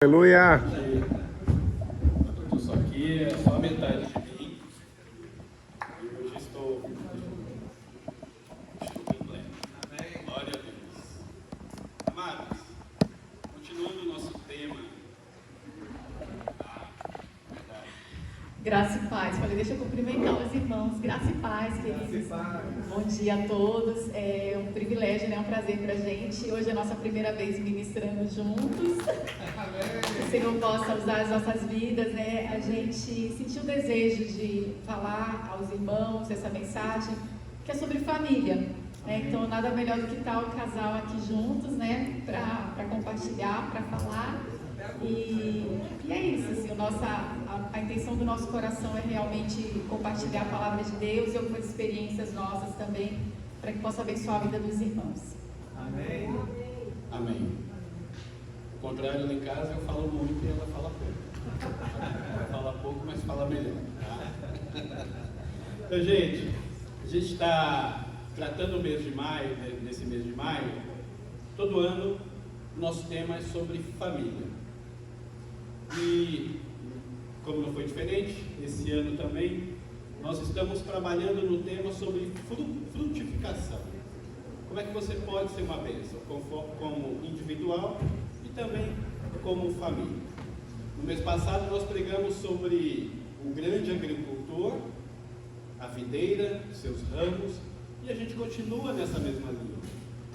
Aleluia! Eu estou aqui, é só a metade de mim. E hoje estou completo. Amém? Glória a Deus. Amados, continuando o nosso tema. Graça e paz. Falei, deixa eu cumprimentar os irmãos. Graça e paz, queridos. Bom dia a todos. É um privilégio, né? Um prazer pra gente. Hoje é a nossa primeira vez ministrando juntos. Que o Senhor possa usar as nossas vidas, né? A gente sentiu o desejo de falar aos irmãos essa mensagem que é sobre família, né? Então, nada melhor do que estar o casal aqui juntos, né? Para compartilhar, para falar. E é isso, assim, a intenção do nosso coração é realmente compartilhar a palavra de Deus e algumas experiências nossas também, para que possa abençoar a vida dos irmãos. Amém. Amém. O contrário, lá em casa eu falo muito e ela fala pouco. Ela fala pouco, mas fala melhor. Tá? Então, gente, a gente está tratando o mês de maio, nesse mês de maio, todo ano o nosso tema é sobre família. E, como não foi diferente, esse ano também, nós estamos trabalhando no tema sobre frutificação. Como é que você pode ser uma bênção, como individual e também como família. No mês passado nós pregamos sobre o grande agricultor, a videira, seus ramos, e a gente continua nessa mesma linha.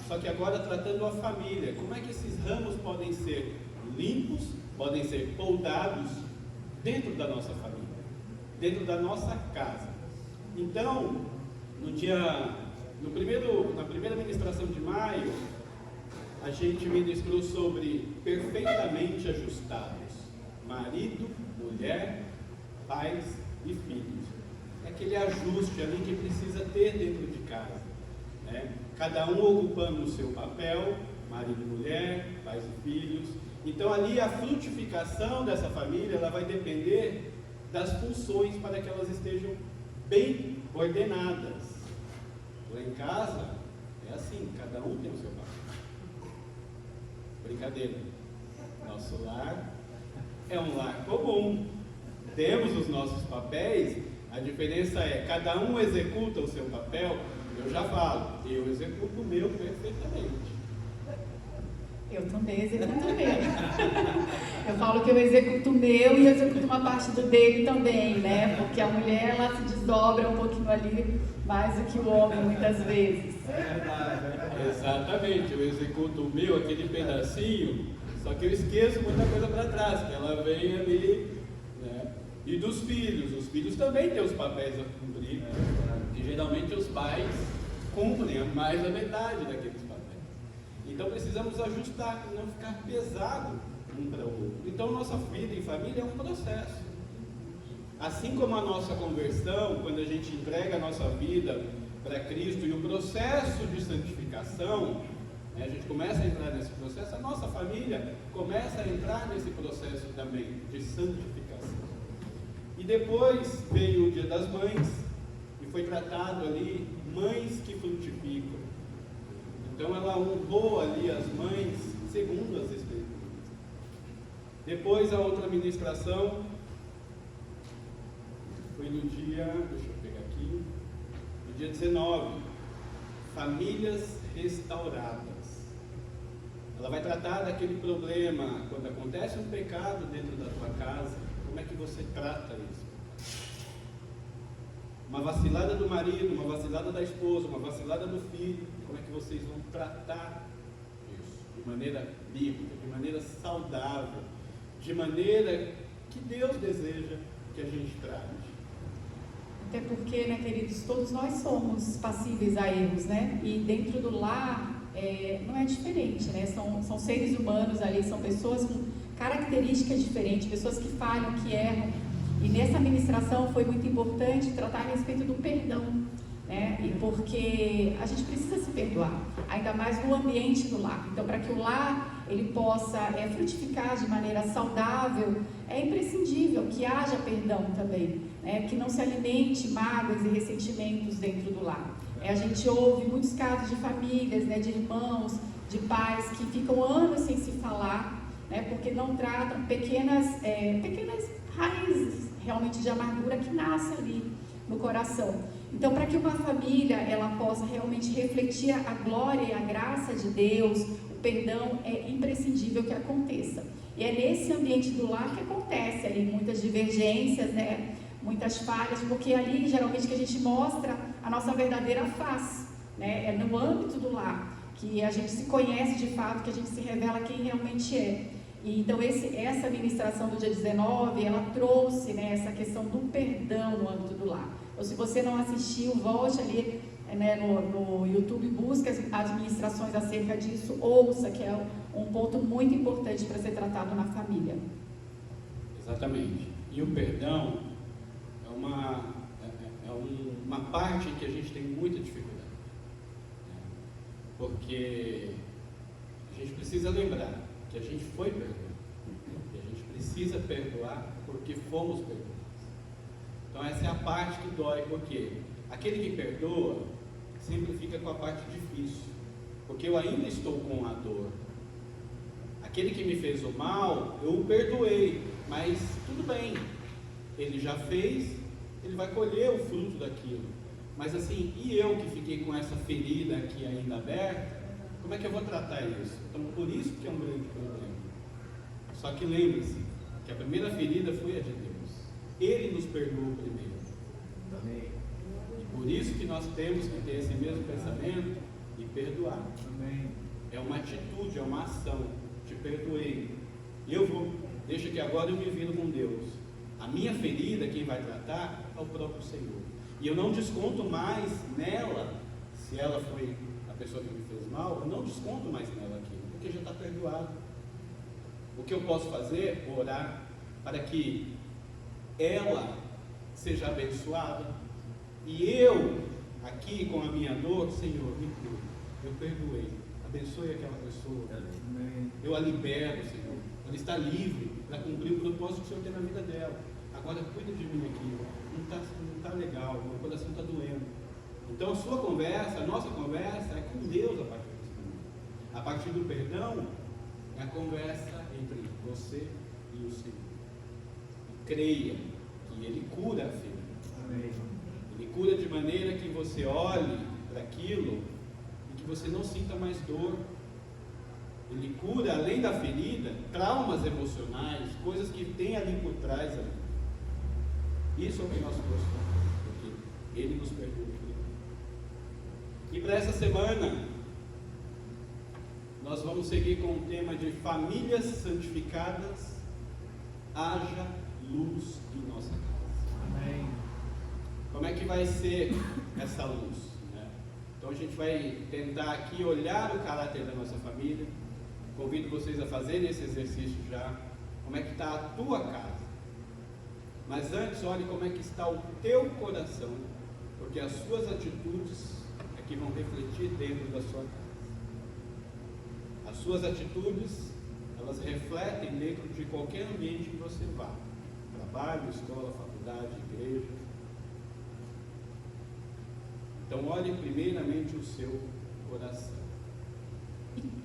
Só que agora tratando a família, como é que esses ramos podem ser limpos, podem ser podados dentro da nossa família, dentro da nossa casa. Então, na primeira ministração de maio, a gente ministrou sobre perfeitamente ajustados, marido, mulher, pais e filhos. É aquele ajuste ali que precisa ter dentro de casa, né? Cada um ocupando o seu papel, marido e mulher, pais e filhos. Então ali a frutificação dessa família, ela vai depender das funções para que elas estejam bem ordenadas. Lá em casa é assim, cada um tem o seu papel. Brincadeira. Nosso lar é um lar comum. Temos os nossos papéis, a diferença é cada um executa o seu papel. Eu já falo, eu executo o meu perfeitamente. Eu também executo o meu. Eu falo que eu executo o meu e eu executo uma parte do dele também, né? Porque a mulher, ela se desdobra um pouquinho ali mais do que o homem, muitas vezes. Exatamente, eu executo o meu, aquele pedacinho, só que eu esqueço muita coisa para trás, que ela vem ali, né? E dos filhos, os filhos também têm os papéis a cumprir, né? E geralmente os pais cumprem mais da metade daqueles papéis. Então precisamos ajustar, não ficar pesado um para o outro. Então nossa vida em família é um processo. Assim como a nossa conversão, quando a gente entrega a nossa vida para Cristo e o processo de santificação, né, a gente começa a entrar nesse processo, a nossa família começa a entrar nesse processo também de santificação. E depois veio o Dia das Mães e foi tratado ali mães que frutificam. Então ela honrou ali as mães segundo as Escrituras. Depois a outra ministração foi no dia, deixa eu pegar aqui, no dia 19, famílias restauradas. Ela vai tratar daquele problema, quando acontece um pecado dentro da tua casa, como é que você trata isso? Uma vacilada do marido, uma vacilada da esposa, uma vacilada do filho, como é que vocês vão tratar isso? De maneira bíblica, de maneira saudável, de maneira que Deus deseja que a gente trate. Até porque, né, queridos, todos nós somos passíveis a erros, né? E dentro do lar não é diferente, né? São seres humanos ali, são pessoas com características diferentes, pessoas que falham, que erram. E nessa ministração foi muito importante tratar a respeito do perdão, né? E porque a gente precisa se perdoar, ainda mais no ambiente do lar. Então, para que o lar ele possa frutificar de maneira saudável, é imprescindível que haja perdão também, né? Que não se alimente mágoas e ressentimentos dentro do lar. A gente ouve muitos casos de famílias, né, de irmãos, de pais que ficam anos sem se falar, né? Porque não tratam pequenas raízes realmente de amargura que nascem ali no coração. Então, para que uma família ela possa realmente refletir a glória e a graça de Deus, o perdão é imprescindível que aconteça. E é nesse ambiente do lar que acontece ali muitas divergências, né? Muitas falhas, porque ali geralmente que a gente mostra a nossa verdadeira face, né? É no âmbito do lar que a gente se conhece de fato, que a gente se revela quem realmente é. E então essa ministração do dia 19, ela trouxe, né, essa questão do perdão no âmbito do lar. Então, se você não assistiu, volte ali, né, no YouTube, busque as ministrações acerca disso, ouça, que é um ponto muito importante para ser tratado na família. Exatamente. E o perdão é uma parte que a gente tem muita dificuldade, né? Porque a gente precisa lembrar que a gente foi perdoado, e a gente precisa perdoar porque fomos perdoados. Então essa é a parte que dói, porque aquele que perdoa sempre fica com a parte difícil, porque eu ainda estou com a dor. Aquele que me fez o mal, eu o perdoei, mas tudo bem, ele já fez, ele vai colher o fruto daquilo. Mas assim, e eu que fiquei com essa ferida aqui ainda aberta, como é que eu vou tratar isso? Então, por isso que é um grande problema. Só que lembre-se que a primeira ferida foi a de Deus. Ele nos perdoou primeiro. Amém. E por isso que nós temos que ter esse mesmo pensamento e perdoar. Amém. É uma atitude, é uma ação. Te perdoei. Deixa que agora eu me viro com Deus. A minha ferida, quem vai tratar é o próprio Senhor. E eu não desconto mais nela, se ela foi a pessoa que me fez mal, eu não desconto mais nela aquilo, porque já está perdoado. O que eu posso fazer é orar para que ela seja abençoada. E eu, aqui com a minha dor, Senhor, me cura. Eu perdoei. Abençoe aquela pessoa. Amém. Eu a libero, Senhor. Ela está livre para cumprir o propósito que o Senhor tem na vida dela. Agora cuida de mim aqui. Não está legal, meu coração está doendo. Então a nossa conversa é com Deus a partir desse momento. A partir do perdão, é a conversa entre você e o Senhor. E creia que Ele cura a ferida. Amém. Ele cura de maneira que você olhe para aquilo e que você não sinta mais dor. Ele cura, além da ferida, traumas emocionais, coisas que tem ali por trás. Isso é o que nós gostamos, porque Ele nos perdoou. E para essa semana, nós vamos seguir com o tema de famílias santificadas, haja luz em nossa casa. Amém. Como é que vai ser essa luz, né? Então a gente vai tentar aqui olhar o caráter da nossa família. Convido vocês a fazerem esse exercício já. Como é que está a tua casa? Mas antes, olhe como é que está o teu coração, porque as suas atitudes é que vão refletir dentro da sua casa. As suas atitudes, elas refletem dentro de qualquer ambiente que você vá. Trabalho, escola, faculdade, igreja. Então, olhe primeiramente o seu coração.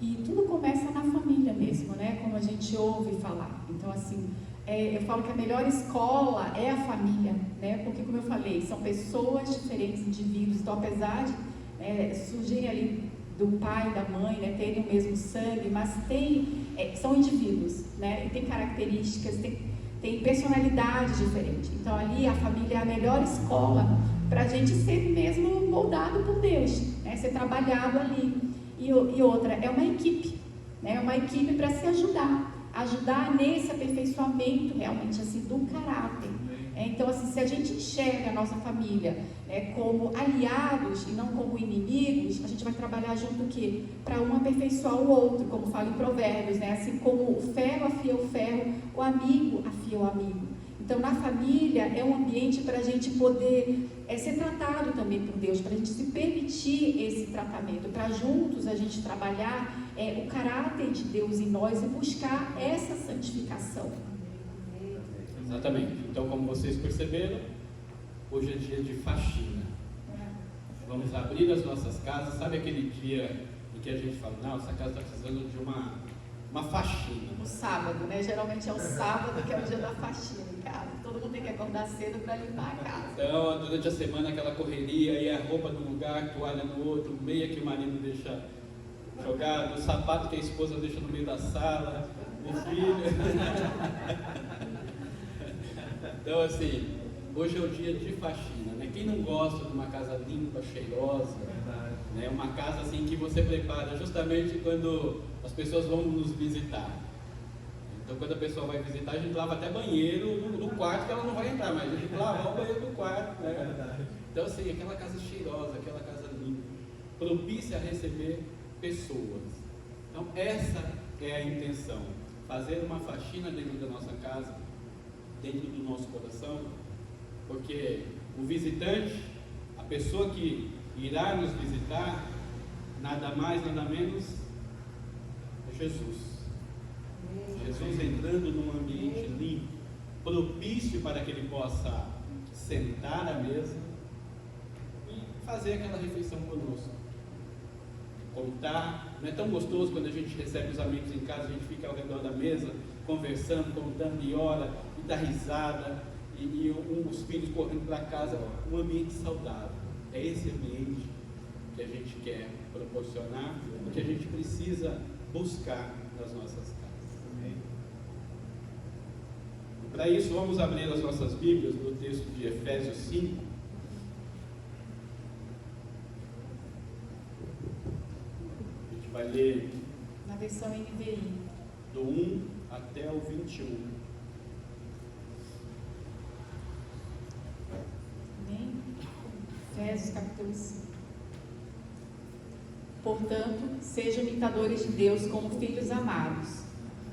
E tudo começa na família mesmo, né? Como a gente ouve falar. Então, assim, eu falo que a melhor escola é a família, né? Porque, como eu falei, são pessoas diferentes, indivíduos. Então, apesar de surgirem ali do pai e da mãe, né? Terem o mesmo sangue, mas são indivíduos, né? E tem características, tem personalidade diferente. Então, ali a família é a melhor escola para a gente ser mesmo moldado por Deus, né? Ser trabalhado ali. E outra, é uma equipe, né? Uma equipe para se ajudar nesse aperfeiçoamento realmente assim do caráter. Então, assim, se a gente enxerga a nossa família, né, como aliados e não como inimigos, a gente vai trabalhar junto o quê? Para um aperfeiçoar o outro, como fala em Provérbios, né? Assim como o ferro afia o ferro, o amigo afia o amigo. Então, na família é um ambiente para a gente poder ser tratado também por Deus, para a gente se permitir esse tratamento, para juntos a gente trabalhar o caráter de Deus em nós e buscar essa santificação. Exatamente. Então, como vocês perceberam, hoje é dia de faxina. Vamos abrir as nossas casas. Sabe aquele dia em que a gente fala, não, essa casa está precisando de uma uma faxina. No sábado, né? Geralmente é o sábado que é o dia da faxina em casa. Todo mundo tem que acordar cedo para limpar a casa. Então, durante a semana, aquela correria, e a roupa num lugar, toalha no outro, meia que o marido deixa jogado, o sapato que a esposa deixa no meio da sala, o filho. Então, assim, hoje é o dia de faxina, né? Quem não gosta de uma casa limpa, cheirosa, né? Uma casa assim que você prepara justamente quando as pessoas vão nos visitar. Então, quando a pessoa vai visitar, a gente lava até banheiro no quarto, que ela não vai entrar, mas a gente lava o banheiro do quarto, né? Então, assim, aquela casa cheirosa, aquela casa limpa, propícia a receber pessoas. Então, essa é a intenção, fazer uma faxina dentro da nossa casa, dentro do nosso coração, porque o visitante, a pessoa que irá nos visitar, nada mais, nada menos, é Jesus. Jesus entrando num ambiente limpo, propício para que ele possa sentar à mesa e fazer aquela refeição conosco. Contar, não é tão gostoso quando a gente recebe os amigos em casa, a gente fica ao redor da mesa, conversando, contando e ora, e dá risada, e os filhos correndo para casa, um ambiente saudável. É esse ambiente que a gente quer proporcionar, o que a gente precisa buscar nas nossas casas. Para isso, vamos abrir as nossas Bíblias no texto de Efésios 5. A gente vai ler Na versão NVI. do 1 até o 21. Amém? Efésios capítulo 5. Portanto, sejam imitadores de Deus como filhos amados,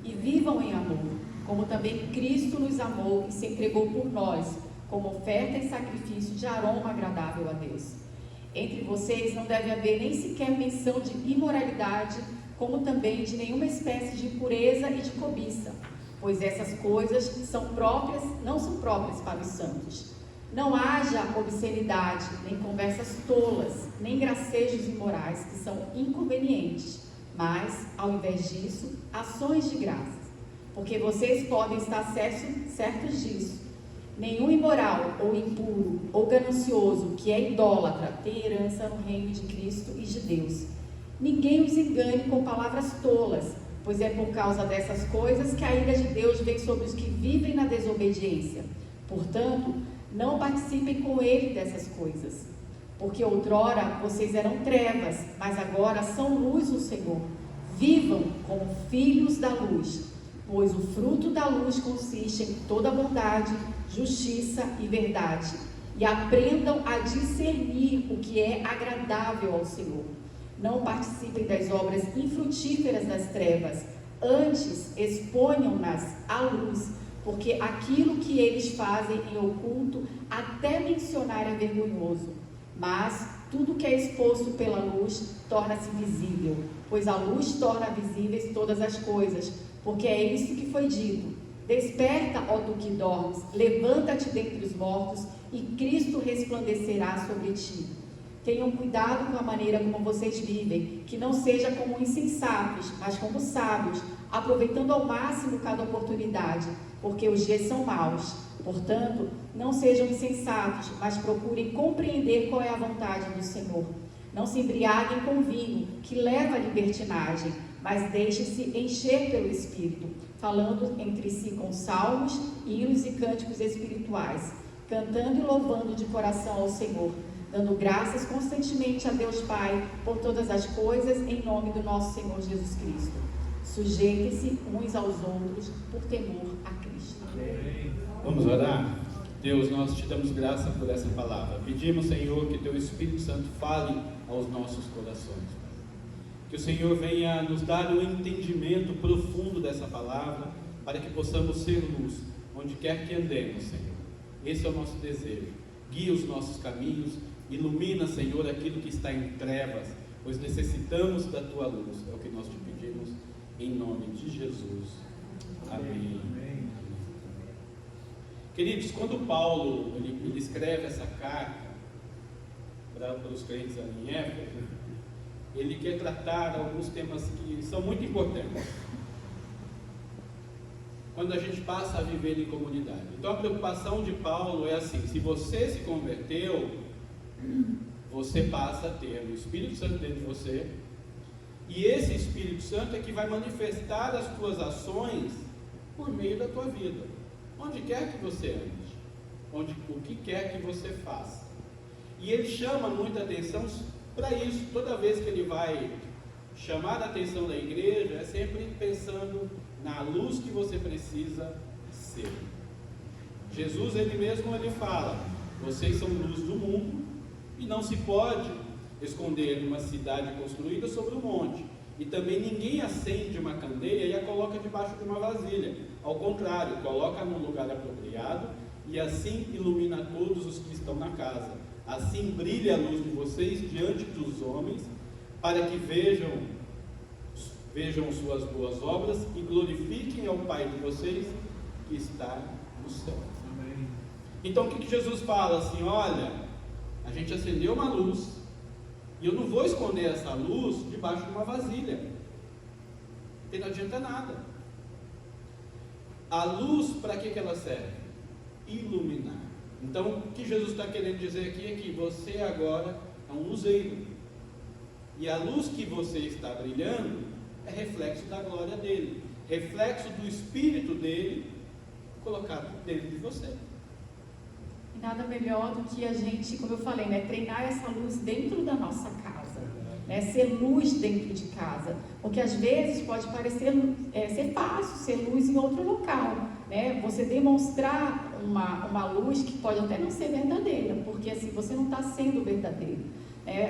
e vivam em amor, como também Cristo nos amou e se entregou por nós, como oferta e sacrifício de aroma agradável a Deus. Entre vocês não deve haver nem sequer menção de imoralidade, como também de nenhuma espécie de impureza e de cobiça, pois essas coisas não são próprias para os santos. Não haja obscenidade, nem conversas tolas, nem gracejos imorais, que são inconvenientes, mas, ao invés disso, ações de graças, porque vocês podem estar certos disso. Nenhum imoral, ou impuro, ou ganancioso, que é idólatra, tem herança no reino de Cristo e de Deus. Ninguém os engane com palavras tolas, pois é por causa dessas coisas que a ira de Deus vem sobre os que vivem na desobediência. Portanto, não participem com ele dessas coisas, porque outrora vocês eram trevas, mas agora são luz no Senhor. Vivam como filhos da luz, pois o fruto da luz consiste em toda bondade, justiça e verdade, e aprendam a discernir o que é agradável ao Senhor. Não participem das obras infrutíferas das trevas, antes exponham-nas à luz, porque aquilo que eles fazem em oculto, até mencionar é vergonhoso. Mas tudo que é exposto pela luz torna-se visível, pois a luz torna visíveis todas as coisas, porque é isso que foi dito: desperta, ó tu que dormes, levanta-te dentre os mortos, e Cristo resplandecerá sobre ti. Tenham cuidado com a maneira como vocês vivem, que não seja como insensatos, mas como sábios, aproveitando ao máximo cada oportunidade, porque os dias são maus. Portanto, não sejam insensatos, mas procurem compreender qual é a vontade do Senhor. Não se embriaguem com vinho, que leva à libertinagem, mas deixem-se encher pelo Espírito, falando entre si com salmos, hinos e cânticos espirituais, cantando e louvando de coração ao Senhor, dando graças constantemente a Deus Pai por todas as coisas, em nome do nosso Senhor Jesus Cristo. Sujeitem-se uns aos outros por temor a Cristo. Vamos orar? Deus, nós te damos graça por essa palavra. Pedimos, Senhor, que teu Espírito Santo fale aos nossos corações. Que o Senhor venha nos dar um entendimento profundo dessa palavra, para que possamos ser luz, onde quer que andemos, Senhor. Esse é o nosso desejo. Guia os nossos caminhos, ilumina, Senhor, aquilo que está em trevas, pois necessitamos da tua luz. É o que nós te pedimos, em nome de Jesus. Amém. Queridos, quando Paulo ele escreve essa carta para os crentes ali em Éfeso, ele quer tratar alguns temas que são muito importantes. quando a gente passa a viver em comunidade. Então a preocupação de Paulo é assim: se você se converteu, você passa a ter o Espírito Santo dentro de você, e esse Espírito Santo é que vai manifestar as tuas ações por meio da tua vida, onde quer que você ande, o que quer que você faça. E ele chama muita atenção para isso. Toda vez que ele vai chamar a atenção da igreja, é sempre pensando na luz que você precisa ser. Jesus, ele mesmo, ele fala: vocês são luz do mundo, e não se pode esconder uma cidade construída sobre um monte. E também ninguém acende uma candeia e a coloca debaixo de uma vasilha. Ao contrário, coloca num lugar apropriado, e assim ilumina todos os que estão na casa. Assim brilha a luz de vocês diante dos homens, para que vejam suas boas obras e glorifiquem ao Pai de vocês que está no céu. Amém. Então o que Jesus fala? Assim: olha, a gente acendeu uma luz, e eu não vou esconder essa luz debaixo de uma vasilha, porque não adianta nada. A luz, para que ela serve? Iluminar. Então o que Jesus está querendo dizer aqui é que você agora é um luzeiro, e a luz que você está brilhando é reflexo da glória dele, reflexo do Espírito dele colocado dentro de você. Nada melhor do que a gente, como eu falei, né, treinar essa luz dentro da nossa casa, né, ser luz dentro de casa, porque às vezes pode parecer ser fácil ser luz em outro local, né, você demonstrar uma luz que pode até não ser verdadeira, porque assim, você não está sendo verdadeiro.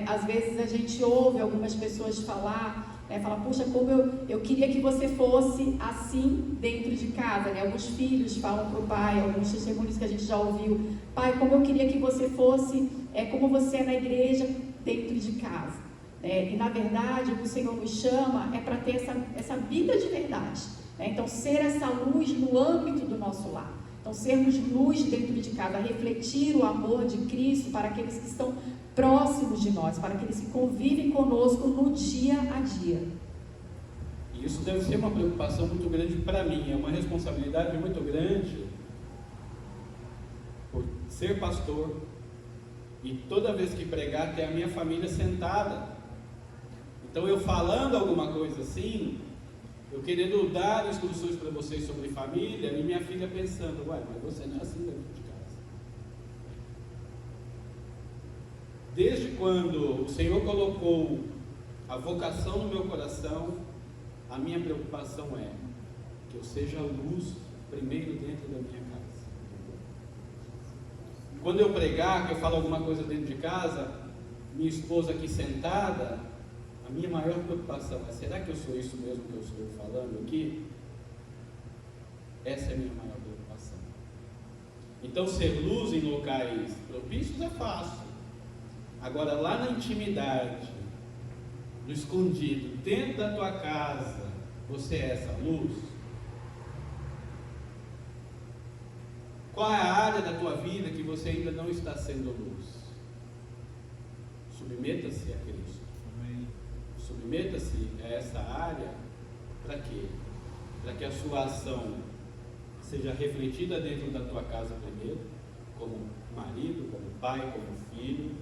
Às vezes a gente ouve algumas pessoas falar, fala: puxa, como eu queria que você fosse assim dentro de casa, né? Alguns filhos falam para o pai, alguns testemunhos que a gente já ouviu: pai, como eu queria que você fosse como você é na igreja dentro de casa. E na verdade o que o Senhor nos chama é para ter essa vida de verdade, né? Então ser essa luz no âmbito do nosso lar, então sermos luz dentro de casa, refletir o amor de Cristo para aqueles que estão próximos de nós, para aqueles que convivem conosco no dia a dia. E isso deve ser uma preocupação muito grande para mim, é uma responsabilidade muito grande por ser pastor e toda vez que pregar ter a minha família sentada. Então eu falando alguma coisa assim, eu querendo dar instruções para vocês sobre família, e minha filha pensando: ué, mas você não é assim dentro de casa. Desde quando o Senhor colocou a vocação no meu coração, a minha preocupação é que eu seja luz primeiro dentro da minha casa. Quando eu pregar, que eu falo alguma coisa dentro de casa, minha esposa aqui sentada, a minha maior preocupação é: será que eu sou isso mesmo que eu estou falando aqui? Essa é a minha maior preocupação. Então ser luz em locais propícios é fácil. Agora, lá na intimidade, no escondido, dentro da tua casa, você é essa luz? Qual é a área da tua vida que você ainda não está sendo luz? Submeta-se a Cristo. Amém. Submeta-se a essa área. Para quê? Para que a sua ação seja refletida dentro da tua casa primeiro, como marido, como pai, como filho.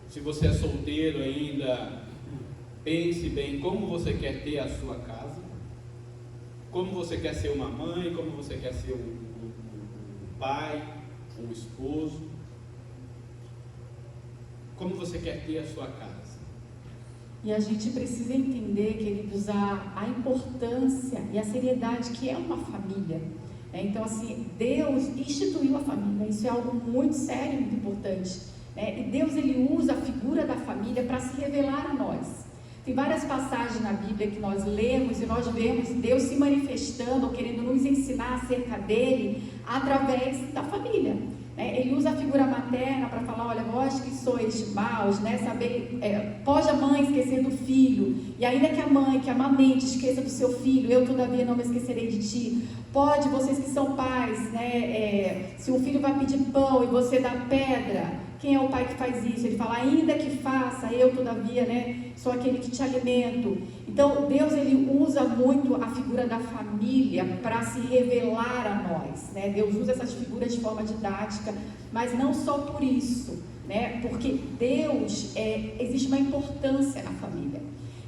Se você é solteiro ainda, pense bem como você quer ter a sua casa, como você quer ser uma mãe, como você quer ser um pai, um esposo, como você quer ter a sua casa. E a gente precisa entender, queridos, a importância e a seriedade que é uma família. Então, assim, Deus instituiu a família, isso é algo muito sério e muito importante. E Deus, ele usa a figura da família para se revelar a nós. Tem várias passagens na Bíblia que nós lemos e nós vemos Deus se manifestando, ou querendo nos ensinar acerca dele, através da família. Ele usa a figura materna para falar: olha, vós que sois maus, pode a mãe esquecer do filho, e ainda que a mãe que amamente esqueça do seu filho, eu todavia não me esquecerei de ti. Pode, vocês que são pais, se um filho vai pedir pão e você dá pedra, quem é o pai que faz isso? Ele fala, ainda que faça, eu todavia, né, sou aquele que te alimento. Então, Deus, ele usa muito a figura da família para se revelar a nós, né? Deus usa essas figuras de forma didática, mas não só por isso, né? Porque Deus, existe uma importância na família.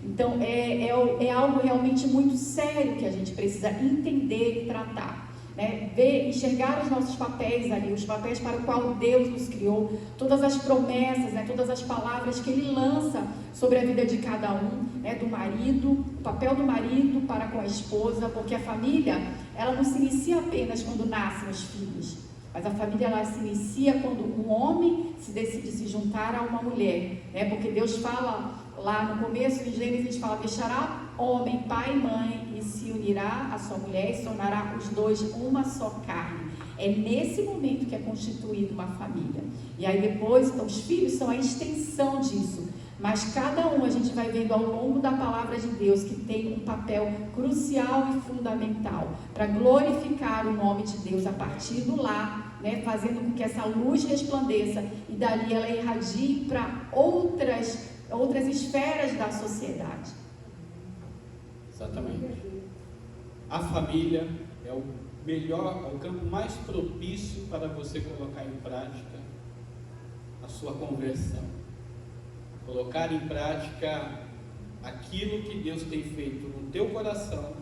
Então, é algo realmente muito sério que a gente precisa entender e tratar. Né, ver, enxergar os nossos papéis ali, os papéis para o qual Deus nos criou, todas as promessas, né, todas as palavras que Ele lança sobre a vida de cada um, né, do marido, o papel do marido para com a esposa, porque a família, ela não se inicia apenas quando nascem os filhos, mas a família, ela se inicia quando um homem se decide se juntar a uma mulher, né, porque Deus fala lá no começo, em Gênesis, fala, deixará homem, pai e mãe, e se unirá a sua mulher, e se tornará os dois uma só carne. É nesse momento que é constituída uma família. E aí depois, então, os filhos são a extensão disso. Mas cada um, a gente vai vendo ao longo da palavra de Deus, que tem um papel crucial e fundamental para glorificar o nome de Deus a partir do lar, né, fazendo com que essa luz resplandeça e dali ela irradie para outras esferas da sociedade. Exatamente. A família é o melhor, é o campo mais propício para você colocar em prática a sua conversão. Colocar em prática aquilo que Deus tem feito no teu coração,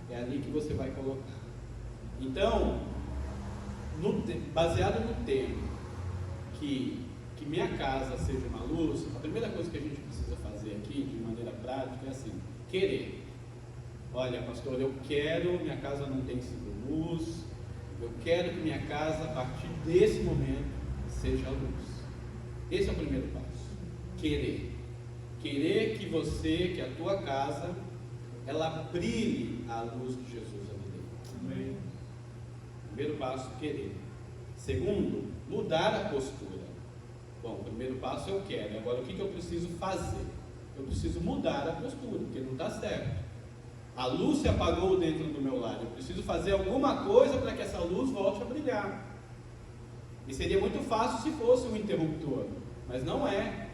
é ali que você vai colocar. Então, baseado no tema que minha casa seja uma luz, a primeira coisa que a gente precisa fazer aqui, de maneira prática, é assim, querer. Olha, pastor, eu quero, minha casa não tem sido luz, eu quero que minha casa, a partir desse momento, seja luz. Esse é o primeiro passo, querer. Querer que a tua casa, ela brilhe a luz de Jesus ali dentro. Primeiro passo, querer. Segundo, mudar a postura. Bom, o primeiro passo eu quero, agora o que eu preciso fazer? Eu preciso mudar a postura, porque não está certo. A luz se apagou dentro do meu lar, eu preciso fazer alguma coisa para que essa luz volte a brilhar. E seria muito fácil se fosse um interruptor, mas não é.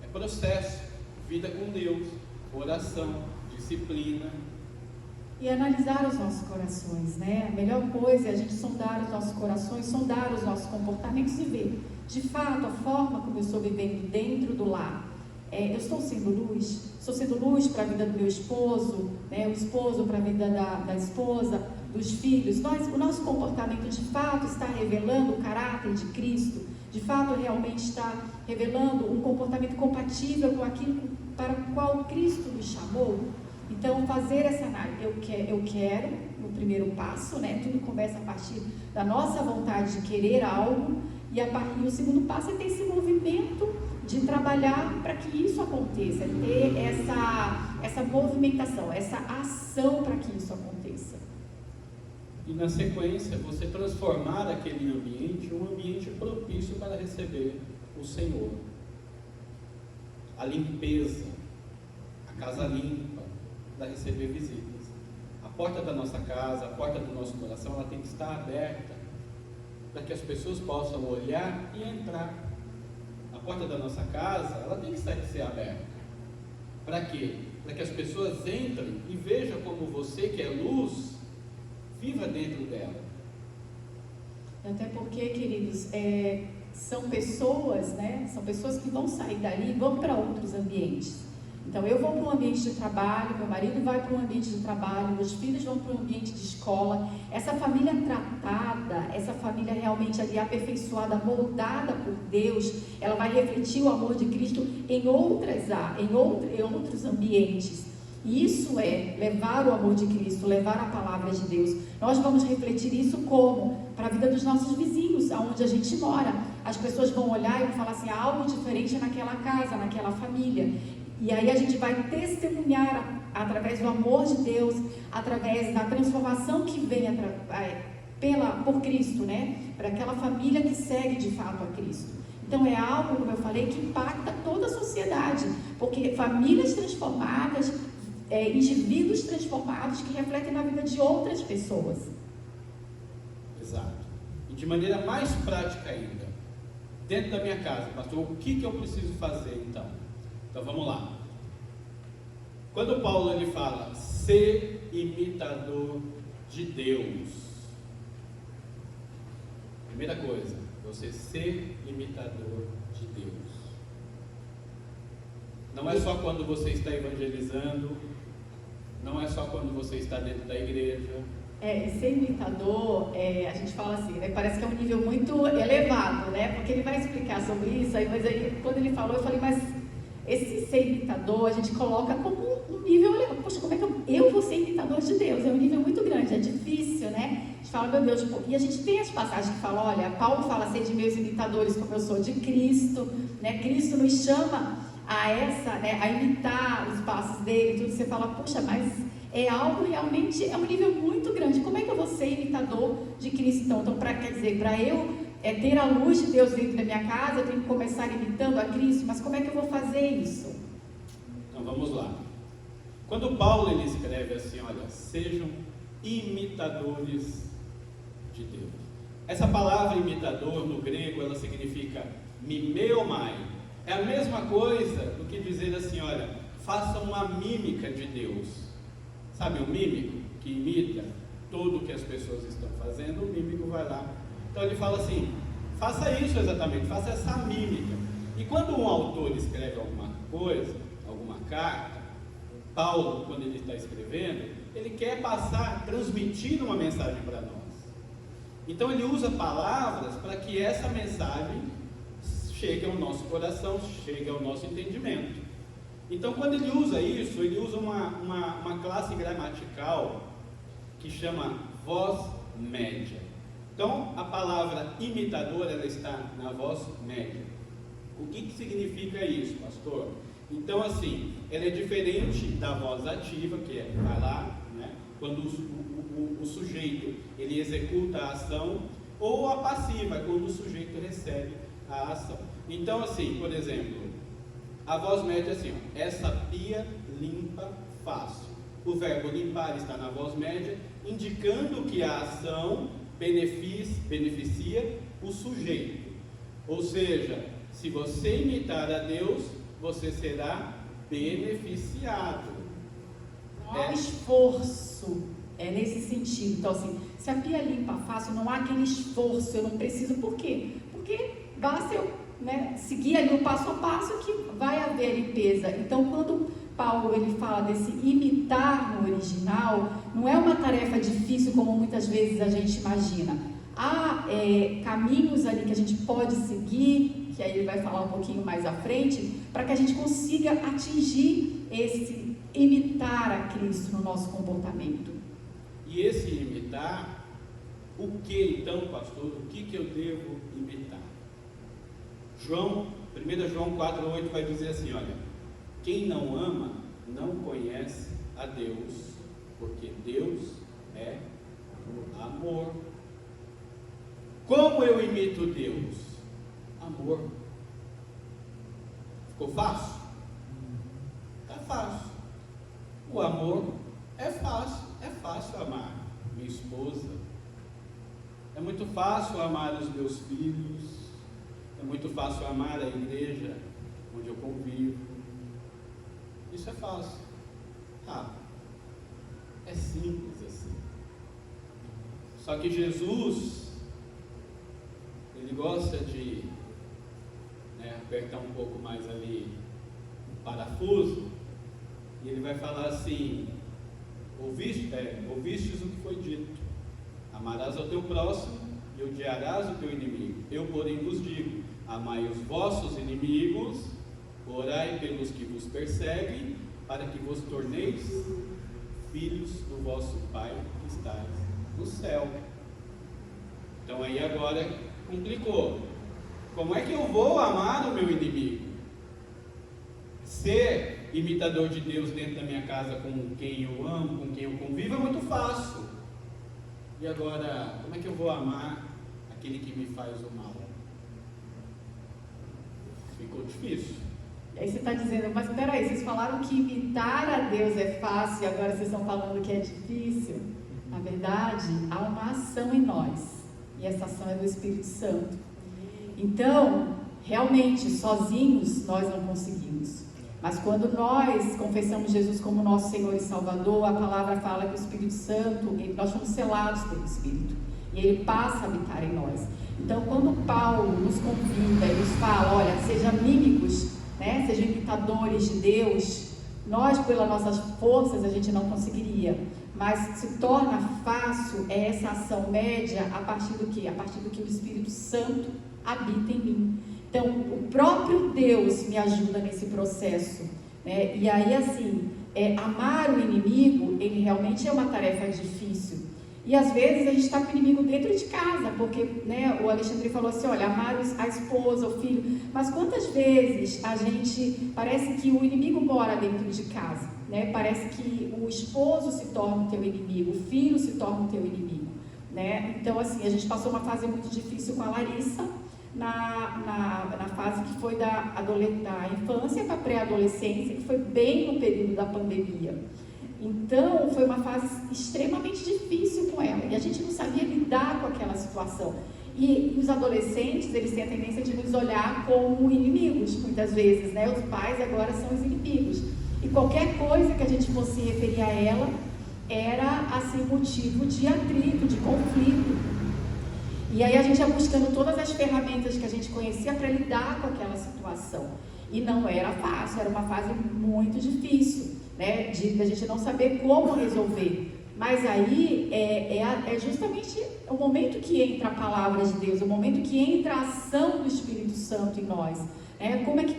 É processo, vida com Deus, oração, disciplina. E analisar os nossos corações, né? A melhor coisa é a gente sondar os nossos corações, sondar os nossos comportamentos e ver, de fato, a forma como eu estou vivendo dentro do lar. Eu estou sendo luz? Estou sendo luz para a vida do meu esposo, né? O esposo para a vida da esposa, dos filhos. O nosso comportamento de fato está revelando o caráter de Cristo? De fato, realmente está revelando um comportamento compatível com aquilo para o qual Cristo nos chamou? Então, fazer essa análise, eu quero, no primeiro passo, né? Tudo começa a partir da nossa vontade de querer algo, e o segundo passo é ter esse movimento de trabalhar para que isso aconteça, ter essa movimentação, essa ação para que isso aconteça. E na sequência, você transformar aquele ambiente um ambiente propício para receber o Senhor. A limpeza, a casa limpa, para receber visitas. A porta da nossa casa, a porta do nosso coração, ela tem que estar aberta para que as pessoas possam olhar e entrar. A porta da nossa casa, ela tem que ser aberta. Para quê? Para que as pessoas entrem e vejam como você, que é luz, viva dentro dela. Até porque, queridos, são pessoas, né? São pessoas que vão sair dali e vão para outros ambientes. Então, eu vou para um ambiente de trabalho, meu marido vai para um ambiente de trabalho, meus filhos vão para um ambiente de escola. Essa família tratada, essa família realmente ali aperfeiçoada, moldada por Deus, ela vai refletir o amor de Cristo em outros ambientes. E isso é levar o amor de Cristo, levar a palavra de Deus. Nós vamos refletir isso como? Para a vida dos nossos vizinhos, aonde a gente mora. As pessoas vão olhar e vão falar assim, há algo diferente naquela casa, naquela família. E aí a gente vai testemunhar através do amor de Deus, através da transformação que vem por Cristo, né? Para aquela família que segue de fato a Cristo. Então é algo, como eu falei, que impacta toda a sociedade, porque famílias transformadas, indivíduos transformados que refletem na vida de outras pessoas. Exato. E de maneira mais prática ainda, dentro da minha casa, pastor, o que eu preciso fazer então? Então vamos lá. Quando Paulo ele fala ser imitador de Deus, primeira coisa, você ser imitador de Deus. Não é só quando você está evangelizando, não é só quando você está dentro da igreja. Ser imitador, a gente fala assim, né? Parece que é um nível muito elevado, né? Porque ele vai explicar sobre isso, mas aí quando ele falou, eu falei, mas esse ser imitador, a gente coloca como um nível elevado. Poxa, como é que eu vou ser imitador de Deus? É um nível muito grande, é difícil, né? A gente fala, meu Deus, e a gente tem as passagens que falam, olha, Paulo fala, sede meus imitadores como eu sou de Cristo, né? Cristo nos chama a imitar os passos dele, tudo. Você fala, poxa, mas é algo realmente, é um nível muito grande. Como é que eu vou ser imitador de Cristo? Então quer dizer, para eu ter a luz de Deus dentro da minha casa, eu tenho que começar imitando a Cristo, mas como é que eu vou fazer isso? Então vamos lá. Quando Paulo ele escreve assim, olha, sejam imitadores de Deus. Essa palavra imitador no grego, ela significa mimeomai. É a mesma coisa do que dizer assim, olha, faça uma mímica de Deus. Sabe o mímico que imita tudo que as pessoas estão fazendo? O mímico vai lá. Então ele fala assim, faça isso exatamente, faça essa mímica. E quando um autor escreve alguma coisa, alguma carta, Paulo, quando ele está escrevendo, ele quer passar, transmitir uma mensagem para nós. Então ele usa palavras para que essa mensagem chegue ao nosso coração, chegue ao nosso entendimento. Então quando ele usa isso, ele usa uma classe gramatical que chama voz média. Então a palavra imitador, ela está na voz média. O que significa isso, pastor? Então assim, ela é diferente da voz ativa, que é falar, né? Quando o sujeito ele executa a ação, ou a passiva, quando o sujeito recebe a ação. Então assim, por exemplo, a voz média é assim, ó, essa pia limpa fácil. O verbo limpar está na voz média, indicando que a ação beneficia o sujeito. Ou seja, se você imitar a Deus, você será beneficiado. Não há esforço, nesse sentido. Então assim, se a pia limpa fácil, não há aquele esforço, eu não preciso. Por quê? Porque basta eu seguir ali o passo a passo que vai haver limpeza. Então quando Paulo ele fala desse imitar no original, não é uma tarefa difícil como muitas vezes a gente imagina. Há caminhos ali que a gente pode seguir, que aí ele vai falar um pouquinho mais à frente, para que a gente consiga atingir esse imitar a Cristo no nosso comportamento. E esse imitar, o que então, pastor? O que eu devo imitar? 1 João 4,8 vai dizer assim, olha, quem não ama, não conhece a Deus, porque Deus é amor. Como eu imito Deus? Amor. Ficou fácil? Está fácil. O amor é fácil amar minha esposa. É muito fácil amar os meus filhos. É muito fácil amar a igreja onde eu convivo. Isso é fácil. É simples assim. Só que Jesus, ele gosta de apertar um pouco mais ali o parafuso, e ele vai falar assim, ouvistes o que foi dito, amarás ao teu próximo e odiarás o teu inimigo. Eu, porém, vos digo, amai os vossos inimigos, orai pelos que vos perseguem, para que vos torneis filhos do vosso Pai que está no céu. Então aí agora complicou. Como é que eu vou amar o meu inimigo? Ser imitador de Deus dentro da minha casa com quem eu amo, com quem eu convivo, é muito fácil. E agora, como é que eu vou amar aquele que me faz o mal? Ficou difícil. Aí você está dizendo, mas peraí, vocês falaram que imitar a Deus é fácil e agora vocês estão falando que é difícil? Na verdade, há uma ação em nós, e essa ação é do Espírito Santo. Então, realmente, sozinhos nós não conseguimos. Mas quando nós confessamos Jesus como nosso Senhor e Salvador, a palavra fala que o Espírito Santo, nós somos selados pelo Espírito, e Ele passa a habitar em nós. Então, quando Paulo nos convida e nos fala, olha, sejam mímicos, né? Sejam imitadores de Deus, nós, pelas nossas forças, a gente não conseguiria. Mas se torna fácil essa ação média a partir do quê? A partir do que o Espírito Santo habita em mim. Então, o próprio Deus me ajuda nesse processo, né? E aí, assim, amar o inimigo, ele realmente é uma tarefa difícil. E às vezes a gente está com o inimigo dentro de casa, porque, né, o Alexandre falou assim, olha, amar a esposa, o filho. Mas quantas vezes a gente, parece que o inimigo mora dentro de casa, né? Parece que o esposo se torna o teu inimigo, o filho se torna o teu inimigo, né? Então, assim, a gente passou uma fase muito difícil com a Larissa, na fase que foi da infância para a pré-adolescência, que foi bem no período da pandemia. Então, foi uma fase extremamente difícil com ela, e a gente não sabia lidar com aquela situação. E os adolescentes, eles têm a tendência de nos olhar como inimigos, muitas vezes, né? Os pais agora são os inimigos. E qualquer coisa que a gente fosse referir a ela, era, assim, motivo de atrito, de conflito. E aí a gente ia buscando todas as ferramentas que a gente conhecia para lidar com aquela situação. E não era fácil, era uma fase muito difícil, né? De a gente não saber como resolver. Mas aí é justamente o momento que entra a palavra de Deus, o momento que entra a ação do Espírito Santo em nós. Né? Como é que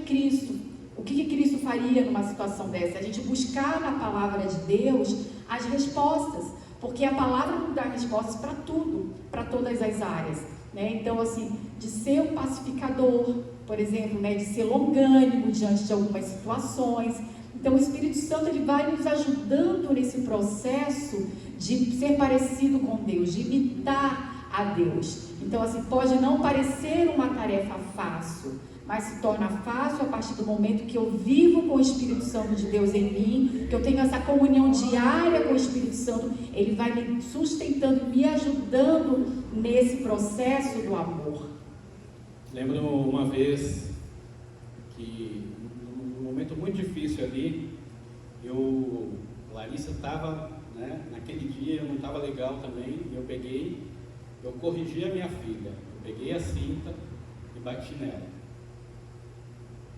o que Cristo faria numa situação dessa? A gente buscar na palavra de Deus as respostas. Porque a palavra não dá respostas para tudo, para todas as áreas, né? Então, assim, de ser um pacificador, por exemplo, né? De ser longânimo diante de algumas situações. Então, o Espírito Santo, ele vai nos ajudando nesse processo de ser parecido com Deus, de imitar a Deus. Então, assim, pode não parecer uma tarefa fácil, mas se torna fácil a partir do momento que eu vivo com o Espírito Santo de Deus em mim, que eu tenho essa comunhão diária com o Espírito Santo, ele vai me sustentando, me ajudando nesse processo do amor. Lembro uma vez que, num momento muito difícil ali, Larissa estava, né, naquele dia eu não estava legal também, eu corrigi a minha filha, eu peguei a cinta e bati nela.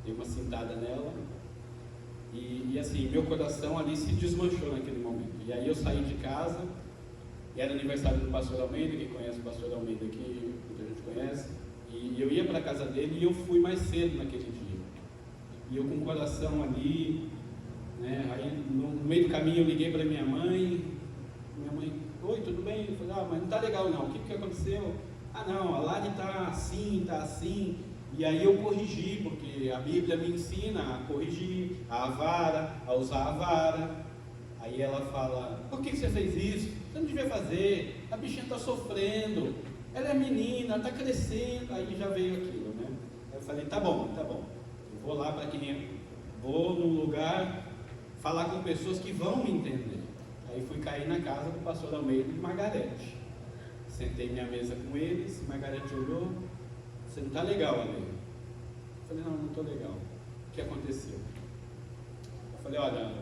Dei uma cintada nela e assim, meu coração ali se desmanchou naquele momento. E aí eu saí de casa, e era aniversário do pastor Almeida, quem conhece o pastor Almeida aqui, muita gente conhece, e eu ia para a casa dele e eu fui mais cedo naquele dia. E eu com o coração ali, né, aí no meio do caminho eu liguei para minha mãe, oi, tudo bem? Eu falei, mas não está legal não, o que aconteceu? Não, a Lari está assim. E aí eu corrigi, porque a Bíblia me ensina a corrigir a usar a vara. Aí ela fala, por que você fez isso? Você não devia fazer, a bichinha está sofrendo, ela é menina, está crescendo. Aí já veio aquilo, né? Aí eu falei, tá bom, eu vou lá vou num lugar falar com pessoas que vão me entender. Aí fui cair na casa do pastor Almeida e Margarete. Sentei minha mesa com eles, Margarete olhou, você não está legal, Ale? Eu falei, não estou legal. O que aconteceu? Eu falei, olha,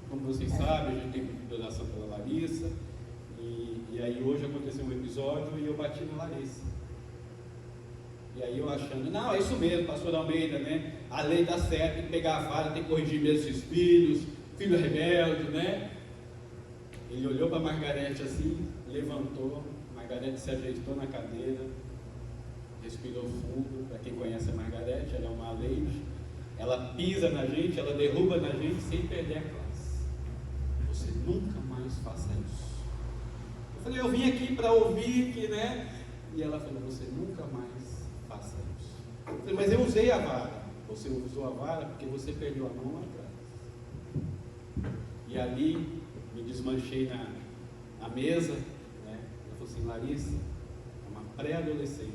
como vocês sabem, a gente tem pedido oração pela Larissa, e aí hoje aconteceu um episódio e eu bati na Larissa. E aí eu achando, não, é isso mesmo, pastor Almeida, né? A lei dá certo, tem que pegar a vara, tem que corrigir mesmo esses filho rebelde, né? Ele olhou para a Margarete assim, levantou, Margarete se ajeitou na cadeira, respirou fundo. Para quem conhece a Margarete, ela é uma lady, ela pisa na gente, ela derruba na gente sem perder a classe. Você nunca mais faça isso. Eu falei, eu vim aqui para ouvir que, né? E ela falou, você nunca mais faça isso. Eu falei, mas eu usei a vara. Você usou a vara porque você perdeu a mão lá atrás. E ali me desmanchei na mesa, né? Ela falou assim, Larissa, é uma pré-adolescente.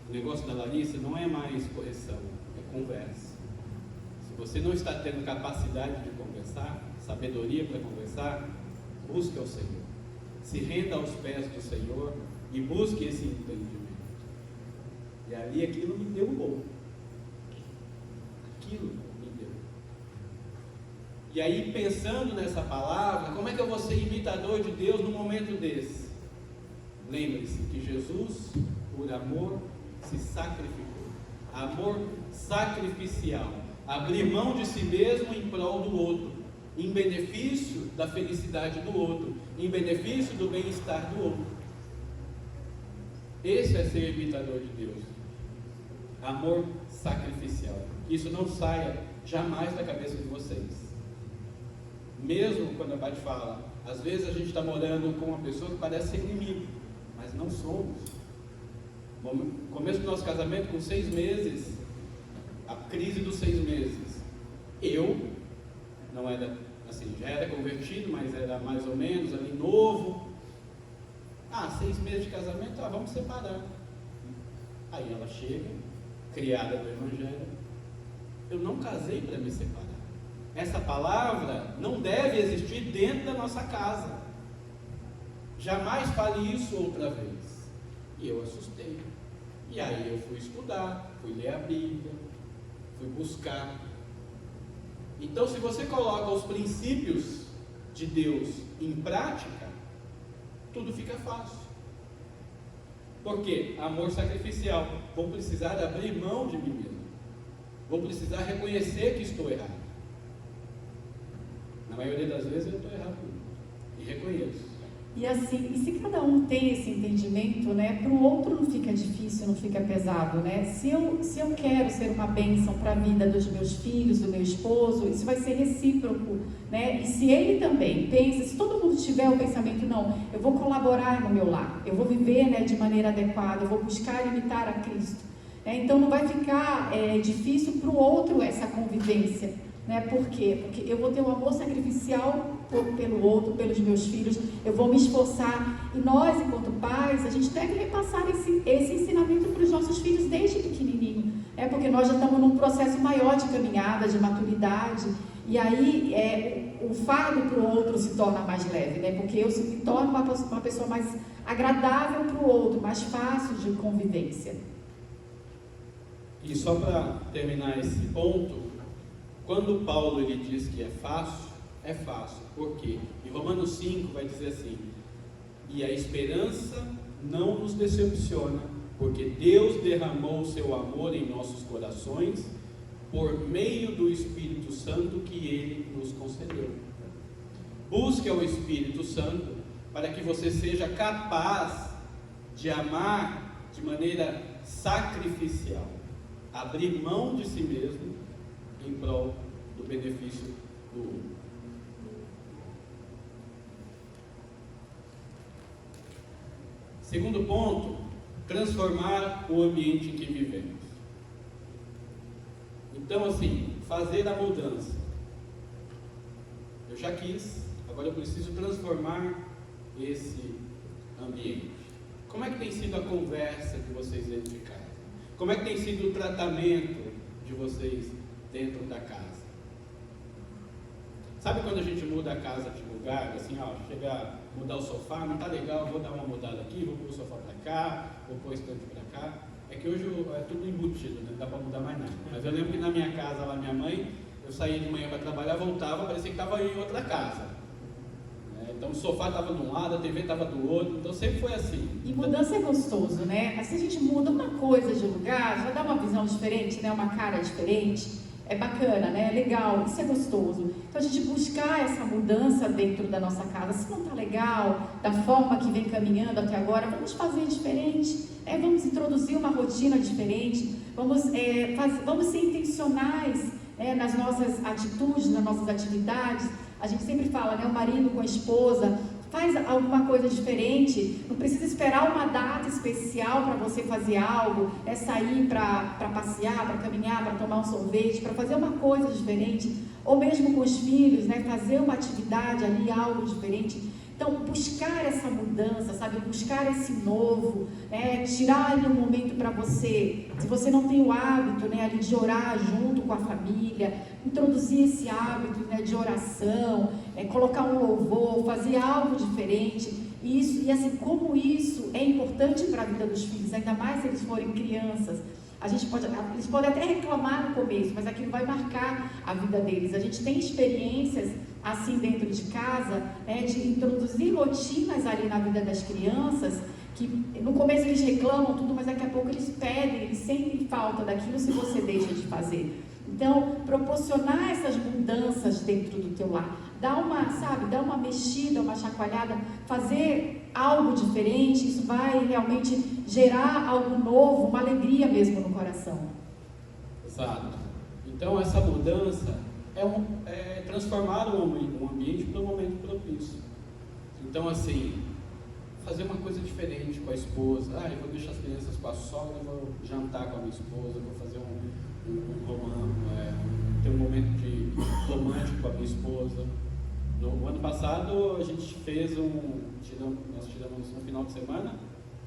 O negócio da Larissa não é mais correção, é conversa. Se você não está tendo capacidade de conversar, sabedoria para conversar, busque ao Senhor. Se renda aos pés do Senhor e busque esse entendimento. E ali aquilo me derrubou. Aquilo me derrubou. E aí, pensando nessa palavra, como é que eu vou ser imitador de Deus num momento desse? Lembre-se que Jesus, por amor, se sacrificou. Amor sacrificial. Abrir mão de si mesmo em prol do outro, em benefício da felicidade do outro, em benefício do bem-estar do outro. Esse é ser imitador de Deus. Amor sacrificial. Que isso não saia jamais da cabeça de vocês. Mesmo quando a Paty fala, às vezes a gente está morando com uma pessoa que parece ser inimigo, mas não somos. No começo do nosso casamento, com 6 meses, a crise dos 6 meses, eu não era assim, já era convertido, mas era mais ou menos ali novo. 6 meses de casamento, vamos separar. Aí ela chega, criada do Evangelho, eu não casei para me separar. Essa palavra não deve existir dentro da nossa casa. Jamais fale isso outra vez. E eu assustei. E aí eu fui estudar, fui ler a Bíblia, fui buscar. Então, se você coloca os princípios de Deus em prática, tudo fica fácil. Por quê? Amor sacrificial. Vou precisar abrir mão de mim mesmo. Vou precisar reconhecer que estou errado. Na maioria das vezes eu estou errado. E reconheço. E assim, e se cada um tem esse entendimento, né, para o outro não fica difícil, não fica pesado, né? Se eu quero ser uma bênção para a vida dos meus filhos, do meu esposo, isso vai ser recíproco, né? E se ele também pensa, se todo mundo tiver o pensamento, não, eu vou colaborar no meu lar, eu vou viver, né, de maneira adequada, eu vou buscar imitar a Cristo, né? Então não vai ficar difícil para o outro essa convivência. Né? Por quê? Porque eu vou ter um amor sacrificial pelo outro, pelos meus filhos, eu vou me esforçar, e nós, enquanto pais, a gente deve repassar esse ensinamento para os nossos filhos desde pequenininho, né? Porque nós já estamos num processo maior de caminhada, de maturidade, e aí o fardo para o outro se torna mais leve, né? Porque eu me torno uma pessoa mais agradável para o outro, mais fácil de convivência. E só para terminar esse ponto, quando Paulo ele diz que é fácil. Por quê? Em Romanos 5 vai dizer assim: e a esperança não nos decepciona, porque Deus derramou o seu amor em nossos corações por meio do Espírito Santo que Ele nos concedeu. Busque ao Espírito Santo para que você seja capaz de amar de maneira sacrificial, abrir mão de si mesmo em prol do benefício do outro. Segundo ponto, transformar o ambiente em que vivemos. Então, assim, fazer a mudança. Eu já quis, agora eu preciso transformar esse ambiente. Como é que tem sido a conversa de vocês dentro de casa? Como é que tem sido o tratamento de vocês dentro da casa? Sabe quando a gente muda a casa de lugar, assim, chega a mudar o sofá, não está legal, vou dar uma mudada aqui, vou pôr o sofá para cá, vou pôr o estante para cá. É que hoje é tudo embutido, né? Não dá para mudar mais nada. Mas eu lembro que na minha casa, lá minha mãe, eu saía de manhã para trabalhar, voltava, parecia que estava em outra casa. Então o sofá estava de um lado, a TV estava do outro, então sempre foi assim. E mudança é gostoso, né? Assim a gente muda uma coisa de lugar, já dá uma visão diferente, né? Uma cara diferente. É bacana, né? É legal, isso é gostoso. Então a gente buscar essa mudança dentro da nossa casa. Se não está legal, da forma que vem caminhando até agora, vamos fazer diferente, vamos introduzir uma rotina diferente, vamos ser intencionais nas nossas atitudes, nas nossas atividades. A gente sempre fala, né? O marido com a esposa, faz alguma coisa diferente, não precisa esperar uma data especial para você fazer algo, sair para passear, para caminhar, para tomar um sorvete, para fazer uma coisa diferente, ou mesmo com os filhos, né? Fazer uma atividade ali, algo diferente. Então, buscar essa mudança, sabe? Buscar esse novo, tirar ali um momento para você, se você não tem o hábito, ali de orar junto com a família, introduzir esse hábito, de oração, colocar um louvor, fazer algo diferente. E assim, como isso é importante para a vida dos filhos, ainda mais se eles forem crianças. Eles podem até reclamar no começo, mas aquilo vai marcar a vida deles. A gente tem experiências assim dentro de casa, né, de introduzir rotinas ali na vida das crianças, que no começo eles reclamam tudo, mas daqui a pouco eles pedem, eles sentem falta daquilo se você deixa de fazer. Então, proporcionar essas mudanças dentro do teu lar, dar uma mexida, uma chacoalhada, fazer algo diferente, isso vai realmente gerar algo novo, uma alegria mesmo no coração. Exato. Então, essa mudança é transformar um ambiente para um momento propício. Então, assim, fazer uma coisa diferente com a esposa. Eu vou deixar as crianças com a sogra, vou jantar com a minha esposa, vou fazer ter um momento de romântico com a minha esposa. No ano passado a gente fez nós tiramos um final de semana,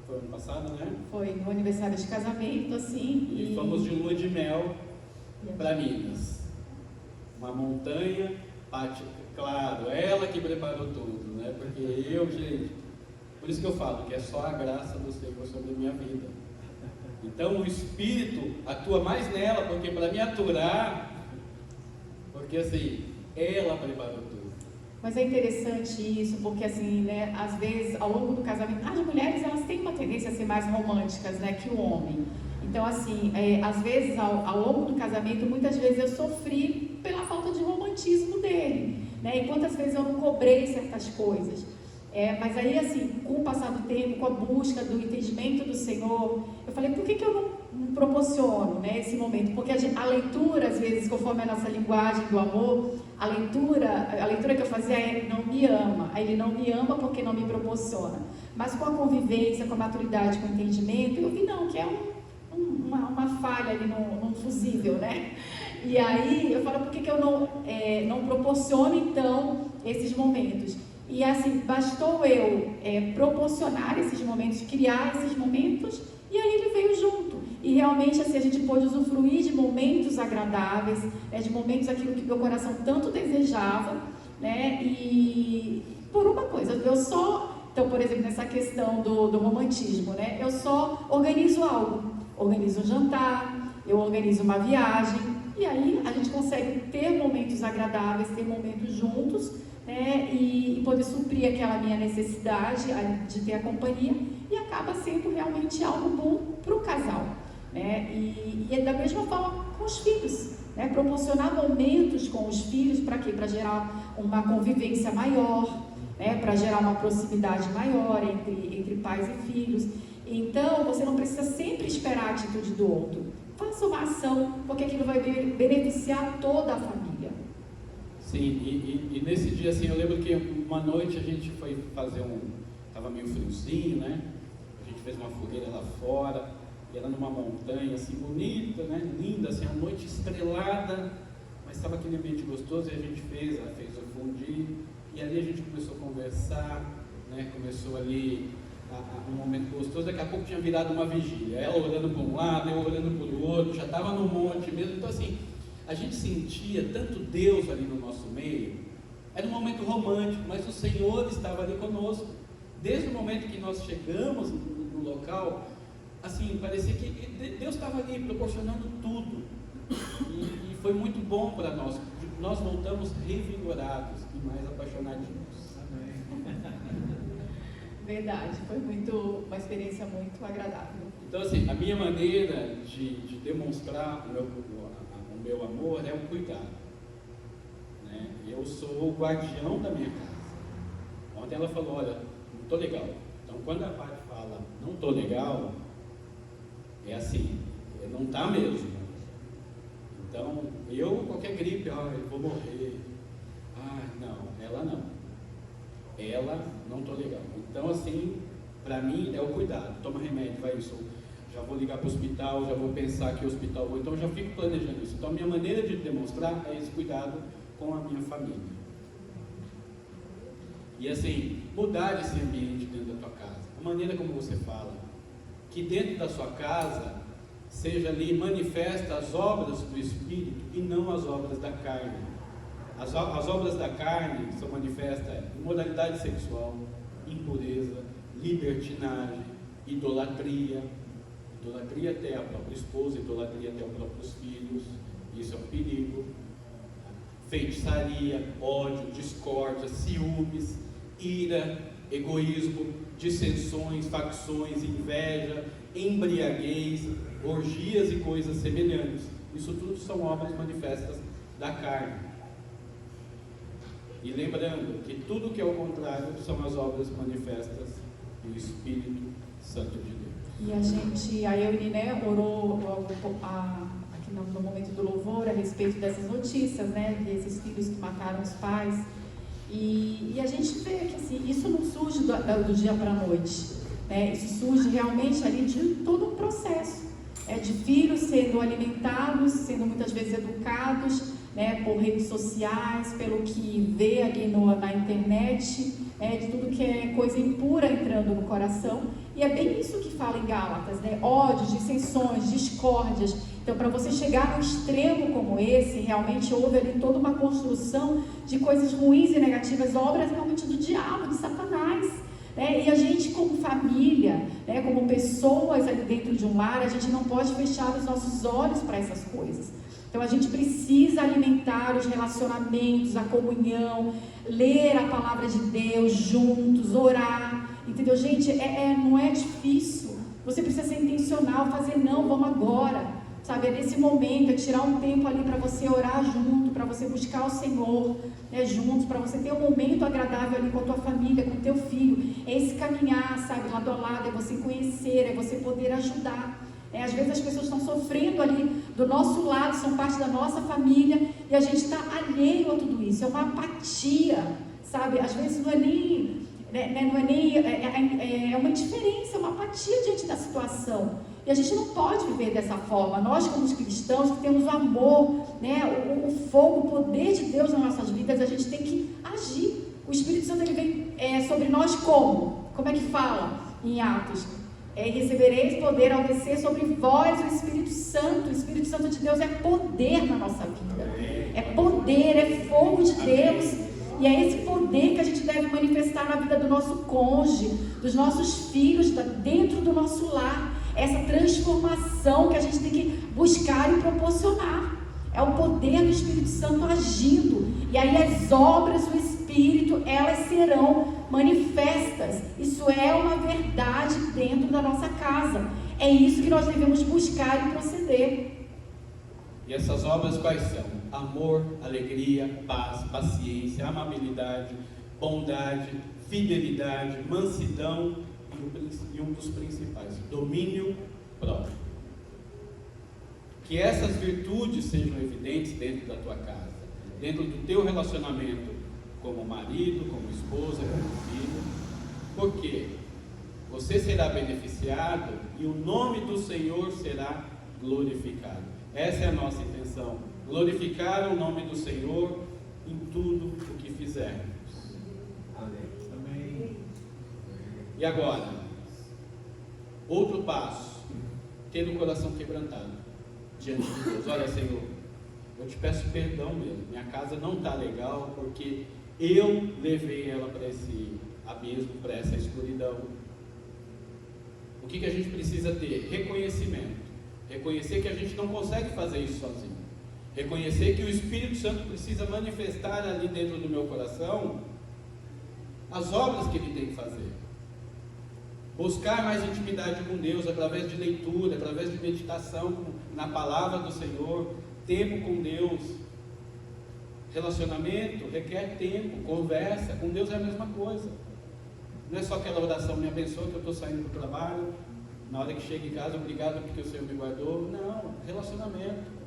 foi ano passado, né? Foi no aniversário de casamento, assim. E fomos de lua de mel para Minas. Uma montanha, claro, ela que preparou tudo, né? Porque gente, por isso que eu falo que é só a graça do Senhor sobre a minha vida. Então o Espírito atua mais nela, porque para me aturar, porque assim, ela preparou tudo. Mas é interessante isso, porque assim, né, às vezes, ao longo do casamento, as mulheres, elas têm uma tendência a ser mais românticas, né, que o homem. Então, assim, às vezes, ao longo do casamento, muitas vezes eu sofri pela falta de romantismo dele, né, e quantas vezes eu não cobrei certas coisas. Mas aí, assim, com o passar do tempo, com a busca do entendimento do Senhor, eu falei, por que eu não proporciono, né, esse momento? Porque a leitura, às vezes, conforme a nossa linguagem do amor, a leitura que eu fazia é não me ama. Aí ele não me ama porque não me proporciona. Mas com a convivência, com a maturidade, com o entendimento, eu vi não, que é uma falha ali num fusível, né? E aí eu falo, por que eu não proporciono, então, esses momentos? E assim, bastou eu proporcionar esses momentos, criar esses momentos, e aí ele veio junto. E realmente assim, a gente pôde usufruir de momentos agradáveis, de momentos aquilo que meu coração tanto desejava, né? E por uma coisa, então, por exemplo, nessa questão do romantismo, né? Eu só organizo algo, organizo um jantar, eu organizo uma viagem, e aí a gente consegue ter momentos agradáveis, ter momentos juntos, né, e poder suprir aquela minha necessidade de ter a companhia, e acaba sendo realmente algo bom para o casal, né? E é da mesma forma com os filhos, né? Proporcionar momentos com os filhos, para quê? Para gerar uma convivência maior, né? Para gerar uma proximidade maior entre pais e filhos. Então, você não precisa sempre esperar a atitude do outro. Faça uma ação, porque aquilo vai beneficiar toda a família. Sim, e nesse dia, assim, eu lembro que uma noite a gente foi fazer estava meio friozinho, né? A gente fez uma fogueira lá fora, e era numa montanha, assim, bonita, né? Linda, assim, a noite estrelada, mas estava aquele ambiente gostoso, e a gente fez o fundi, e ali a gente começou a conversar, né? Começou ali um momento gostoso, daqui a pouco tinha virado uma vigília, ela olhando para um lado, eu olhando para o outro, já estava no monte mesmo, então assim, a gente sentia tanto Deus ali no nosso meio. Era um momento romântico, mas o Senhor estava ali conosco. Desde o momento que nós chegamos no local, assim, parecia que Deus estava ali proporcionando tudo. E foi muito bom para nós. Nós voltamos revigorados e mais apaixonadinhos. Verdade, foi uma experiência muito agradável. Então, assim, a minha maneira de demonstrar o meu amor é o cuidado, né? Eu sou o guardião da minha casa. Ontem ela falou, olha, não estou legal. Então quando a Paty fala, não estou legal, é assim, não está mesmo. Então, qualquer gripe, eu vou morrer. Não, ela não. Ela, não estou legal. Então, assim, para mim é o cuidado. Toma remédio, vai isso. Já vou ligar para o hospital, já vou pensar que o hospital vou. Então, eu já fico planejando isso. Então, a minha maneira de demonstrar é esse cuidado com a minha família. E, assim, mudar esse ambiente dentro da tua casa. A maneira como você fala. Que dentro da sua casa seja ali manifesta as obras do Espírito e não as obras da carne. As obras da carne são manifestas em imoralidade sexual, impureza, libertinagem, idolatria. Idolatria até a própria esposa, idolatria até os próprios filhos. Isso é um perigo. Feitiçaria, ódio, discórdia, ciúmes, ira, egoísmo, dissensões, facções, inveja, embriaguez, orgias e coisas semelhantes. Isso tudo são obras manifestas da carne. E lembrando que tudo que é o contrário são as obras manifestas do Espírito Santo de Deus. E eu e Niné orou aqui no momento do louvor a respeito dessas notícias, né, desses filhos que mataram os pais. E a gente vê que assim, isso não surge do dia para a noite, né? Isso surge realmente ali de todo um processo, de filhos sendo alimentados, sendo muitas vezes educados, né, por redes sociais, pelo que vê ali na internet, de tudo que é coisa impura entrando no coração. E é bem isso que fala em Gálatas, né? Ódios, dissensões, discórdias. Então, para você chegar num extremo como esse, realmente houve ali toda uma construção de coisas ruins e negativas, obras realmente do diabo, de Satanás. E a gente, como família, como pessoas ali dentro de um lar, a gente não pode fechar os nossos olhos para essas coisas. Então, a gente precisa alimentar os relacionamentos, a comunhão, ler a palavra de Deus juntos, orar, entendeu? Gente, não é difícil. Você precisa ser intencional, fazer não, vamos agora. Sabe, nesse momento, tirar um tempo ali para você orar junto, para você buscar o Senhor, juntos, para você ter um momento agradável ali com a tua família, com o teu filho. É esse caminhar, sabe, lado a lado, é você conhecer, é você poder ajudar. Às vezes as pessoas estão sofrendo ali do nosso lado, são parte da nossa família, e a gente está alheio a tudo isso. É uma apatia, sabe? Às vezes não é nem... é uma indiferença, é uma apatia diante da situação. E a gente não pode viver dessa forma. Nós, como cristãos, que temos o amor, o fogo, o poder de Deus nas nossas vidas, a gente tem que agir. O Espírito Santo ele vem sobre nós como? Como é que fala em Atos? Recebereis poder ao descer sobre vós o Espírito Santo. O Espírito Santo de Deus é poder na nossa vida. É poder, é fogo de Deus. E é esse poder que a gente deve manifestar na vida do nosso cônjuge, dos nossos filhos, dentro do nosso lar. Essa transformação que a gente tem que buscar e proporcionar. É o poder do Espírito Santo agindo. E aí as obras do Espírito, elas serão manifestas. Isso é uma verdade dentro da nossa casa. É isso que nós devemos buscar e proceder. E essas obras quais são? Amor, alegria, paz, paciência, amabilidade, bondade, fidelidade, mansidão e um dos principais, domínio próprio. Que essas virtudes sejam evidentes dentro da tua casa, dentro do teu relacionamento como marido, como esposa, como filho, porque você será beneficiado e o nome do Senhor será glorificado. Essa é a nossa intenção, glorificar o nome do Senhor em tudo o que fizermos. Amém. E agora, outro passo, ter o coração quebrantado diante de Deus. Olha, Senhor, eu te peço perdão mesmo, minha casa não está legal porque eu levei ela para esse abismo, para essa escuridão. O que a gente precisa ter? Reconhecimento. Reconhecer que a gente não consegue fazer isso sozinho. Reconhecer que o Espírito Santo precisa manifestar ali dentro do meu coração as obras que ele tem que fazer. Buscar mais intimidade com Deus através de leitura, através de meditação na palavra do Senhor, tempo com Deus. Relacionamento requer tempo, conversa. Com Deus é a mesma coisa. Não é só aquela oração, me abençoa que eu estou saindo do trabalho, na hora que chega em casa, obrigado porque o Senhor me guardou. Não, relacionamento.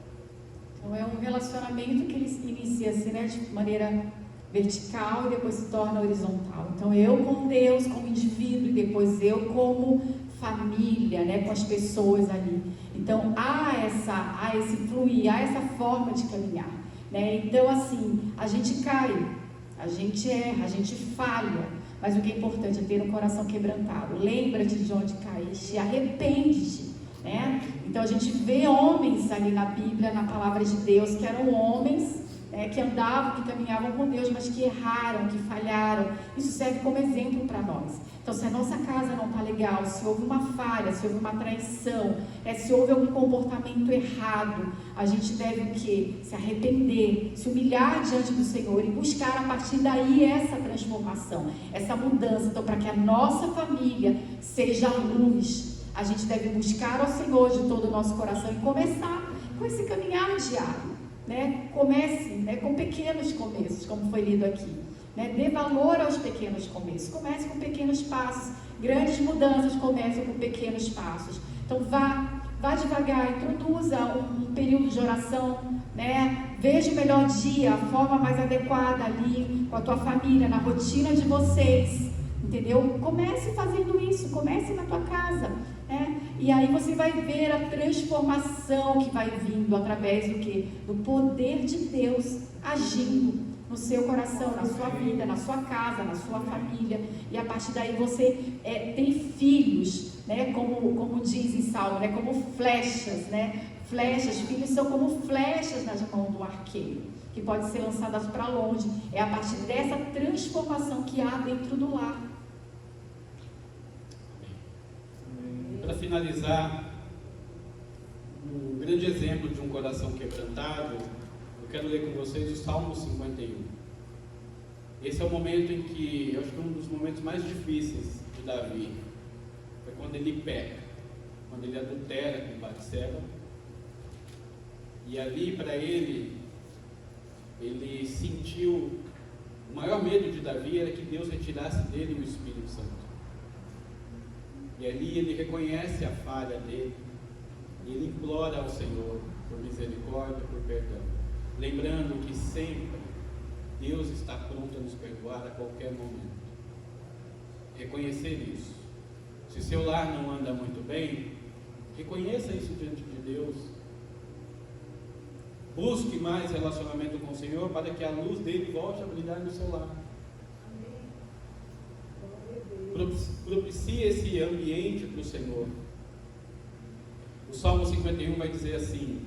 Então é um relacionamento que ele inicia-se, de maneira vertical e depois se torna horizontal. Então eu com Deus como indivíduo e depois eu como família, com as pessoas ali. Então há esse fluir, há essa forma de caminhar, Então assim, a gente cai, a gente erra, a gente falha, mas o que é importante é ter um coração quebrantado. Lembra-te de onde caíste, arrepende-te, Então a gente vê homens ali na Bíblia, na palavra de Deus, que eram homens, que andavam, que caminhavam com Deus, mas que erraram, que falharam. Isso serve como exemplo para nós. Então, se a nossa casa não está legal, se houve uma falha, se houve uma traição, se houve algum comportamento errado, a gente deve o quê? Se arrepender, se humilhar diante do Senhor e buscar a partir daí essa transformação, essa mudança. Então, para que a nossa família seja luz, a gente deve buscar ao Senhor de todo o nosso coração e começar com esse caminhar diário. Comece com pequenos começos, como foi lido aqui. Dê valor aos pequenos começos. Comece com pequenos passos. Grandes mudanças começam com pequenos passos. Então vá devagar, introduza um período de oração, veja o melhor dia, a forma mais adequada ali com a tua família, na rotina de vocês, entendeu? Comece fazendo isso, comece na tua casa, e aí você vai ver a transformação que vai vindo através do quê? Do poder de Deus agindo no seu coração, na sua vida, na sua casa, na sua família. E a partir daí você tem filhos, como diz em Salmo, como flechas, flechas, filhos são como flechas nas mãos do arqueiro, que podem ser lançadas para longe. É a partir dessa transformação que há dentro do lar. Para finalizar, um grande exemplo de um coração quebrantado, eu quero ler com vocês o Salmo 51. Esse é o momento em que, eu acho que é um dos momentos mais difíceis de Davi. Foi quando ele peca, quando ele adultera com Batseba. E ali, para ele sentiu, o maior medo de Davi era que Deus retirasse dele o Espírito Santo. E ali ele reconhece a falha dele, e ele implora ao Senhor por misericórdia, por perdão. Lembrando que sempre Deus está pronto a nos perdoar a qualquer momento. Reconhecer isso. Se seu lar não anda muito bem, reconheça isso diante de Deus. Busque mais relacionamento com o Senhor para que a luz dele volte a brilhar no seu lar. Propicie esse ambiente para o Senhor. O Salmo 51 vai dizer assim: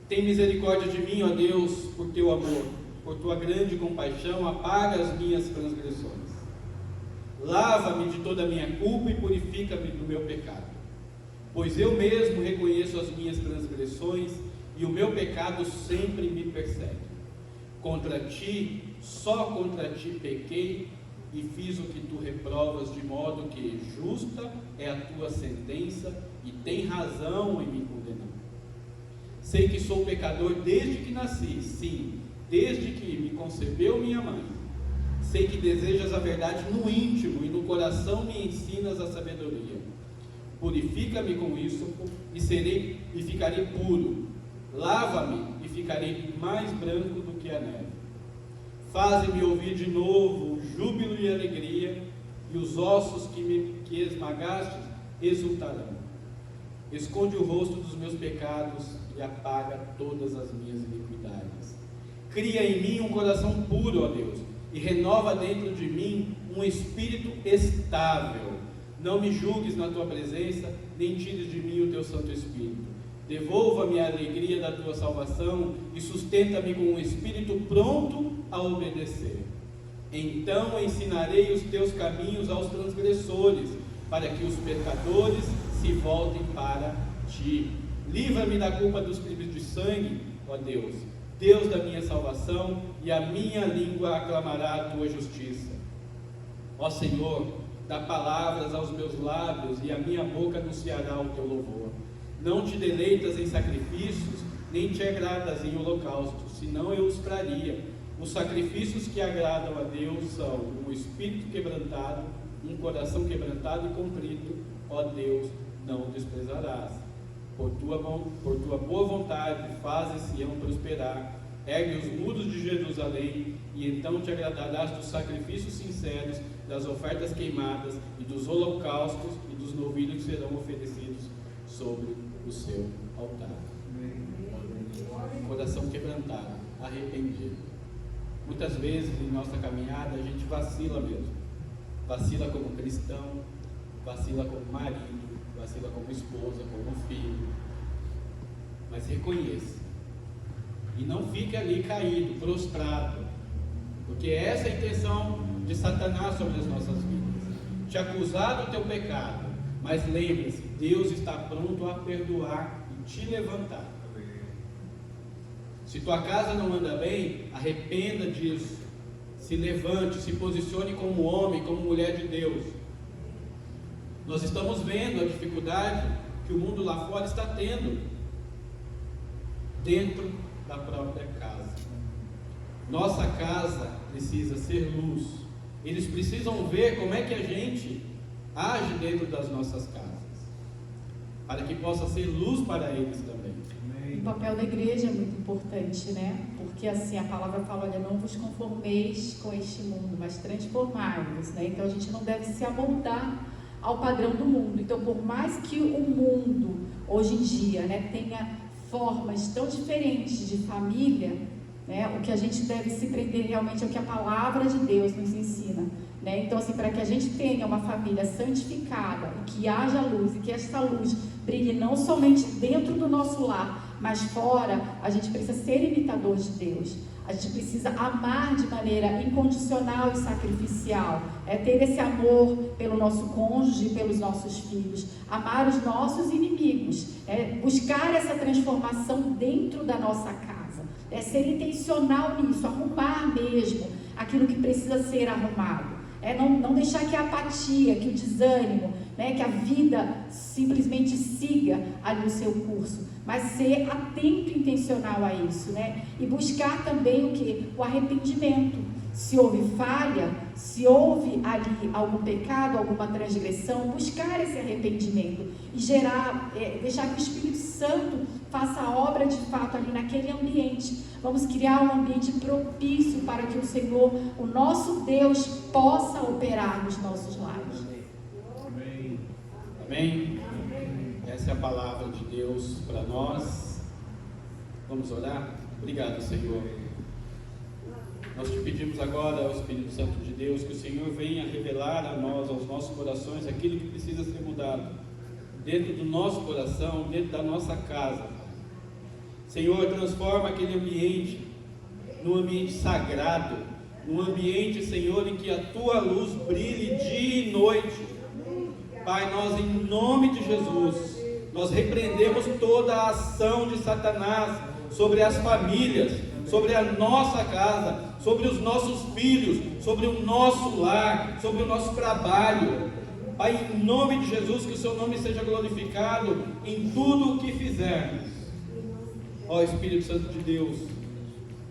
tem misericórdia de mim, ó Deus, por teu amor, por tua grande compaixão, apaga as minhas transgressões. Lava-me de toda a minha culpa e purifica-me do meu pecado. Pois eu mesmo reconheço as minhas transgressões e o meu pecado sempre me persegue. Contra ti, só contra ti pequei e fiz o que tu reprovas, de modo que justa é a tua sentença e tem razão em me condenar. Sei que sou pecador desde que nasci, sim, desde que me concebeu minha mãe. Sei que desejas a verdade no íntimo e no coração me ensinas a sabedoria. Purifica-me com ísopo e ficarei puro. Lava-me e ficarei mais branco do que a neve. Faze-me ouvir de novo o júbilo e a alegria, e os ossos que esmagaste exultarão. Esconde o rosto dos meus pecados e apaga todas as minhas iniquidades. Cria em mim um coração puro, ó Deus, e renova dentro de mim um espírito estável. Não me julgues na tua presença, nem tires de mim o teu Santo Espírito. Devolva-me a alegria da tua salvação e sustenta-me com um espírito pronto a obedecer. Então ensinarei os teus caminhos aos transgressores, para que os pecadores se voltem para ti. Livra-me da culpa dos crimes de sangue, ó Deus, Deus da minha salvação, e a minha língua aclamará a tua justiça. Ó Senhor, dá palavras aos meus lábios, e a minha boca anunciará o teu louvor. Não te deleitas em sacrifícios, nem te agradas em holocaustos, senão eu os traria. Os sacrifícios que agradam a Deus são um espírito quebrantado, um coração quebrantado e contrito, ó Deus, não o desprezarás. Por tua boa vontade, faz Sião prosperar, ergue os muros de Jerusalém, e então te agradarás dos sacrifícios sinceros, das ofertas queimadas, e dos holocaustos e dos novilhos que serão oferecidos sobre o seu altar. Coração quebrantado, arrependido. Muitas vezes em nossa caminhada a gente vacila mesmo. Vacila como cristão, vacila como marido, vacila como esposa, como filho. Mas reconheça E não fique ali caído, prostrado, porque essa é a intenção de Satanás sobre as nossas vidas, te acusar do teu pecado. Mas lembre-se, Deus está pronto a perdoar e te levantar. Se tua casa não anda bem, arrependa disso, se levante, se posicione como homem, como mulher de Deus. Nós estamos vendo a dificuldade que o mundo lá fora está tendo dentro da própria casa. Nossa casa precisa ser luz. Eles precisam ver como é que a gente age dentro das nossas casas, para que possa ser luz para eles também. O papel da igreja é muito importante, né? Porque assim a palavra fala, olha, não vos conformeis com este mundo, mas transformai-vos, né? Então a gente não deve se amoldar ao padrão do mundo. Então, por mais que o mundo hoje em dia, né, tenha formas tão diferentes de família, né, o que a gente deve se prender realmente é o que a palavra de Deus nos ensina, né? Então, assim, para que a gente tenha uma família santificada e que haja luz, e que essa luz brilhe não somente dentro do nosso lar, mas fora, a gente precisa ser imitador de Deus. A gente precisa amar de maneira incondicional e sacrificial, ter esse amor pelo nosso cônjuge e pelos nossos filhos, amar os nossos inimigos, buscar essa transformação dentro da nossa casa, ser intencional nisso, arrumar mesmo aquilo que precisa ser arrumado, não deixar que a apatia, que o desânimo, que a vida simplesmente siga ali o seu curso, mas ser atento e intencional a isso, e buscar também o que? O arrependimento. Se houve falha, se houve ali algum pecado, alguma transgressão, buscar esse arrependimento e deixar que o Espírito Santo faça a obra de fato ali naquele ambiente. Vamos criar um ambiente propício para que o Senhor, o nosso Deus, possa operar nos nossos lares. Amém. Amém. Essa é a palavra de Deus para nós. Vamos orar? Obrigado, Senhor. Nós te pedimos agora, ao Espírito Santo de Deus, que o Senhor venha revelar a nós, aos nossos corações, aquilo que precisa ser mudado dentro do nosso coração, dentro da nossa casa. Senhor, transforma aquele ambiente num ambiente sagrado, num ambiente, Senhor, em que a tua luz brilhe dia e noite. Pai, nós, em nome de Jesus, nós repreendemos toda a ação de Satanás sobre as famílias, sobre a nossa casa, sobre os nossos filhos, sobre o nosso lar, sobre o nosso trabalho. Pai, em nome de Jesus, que o seu nome seja glorificado em tudo o que fizermos. Ó Espírito Santo de Deus,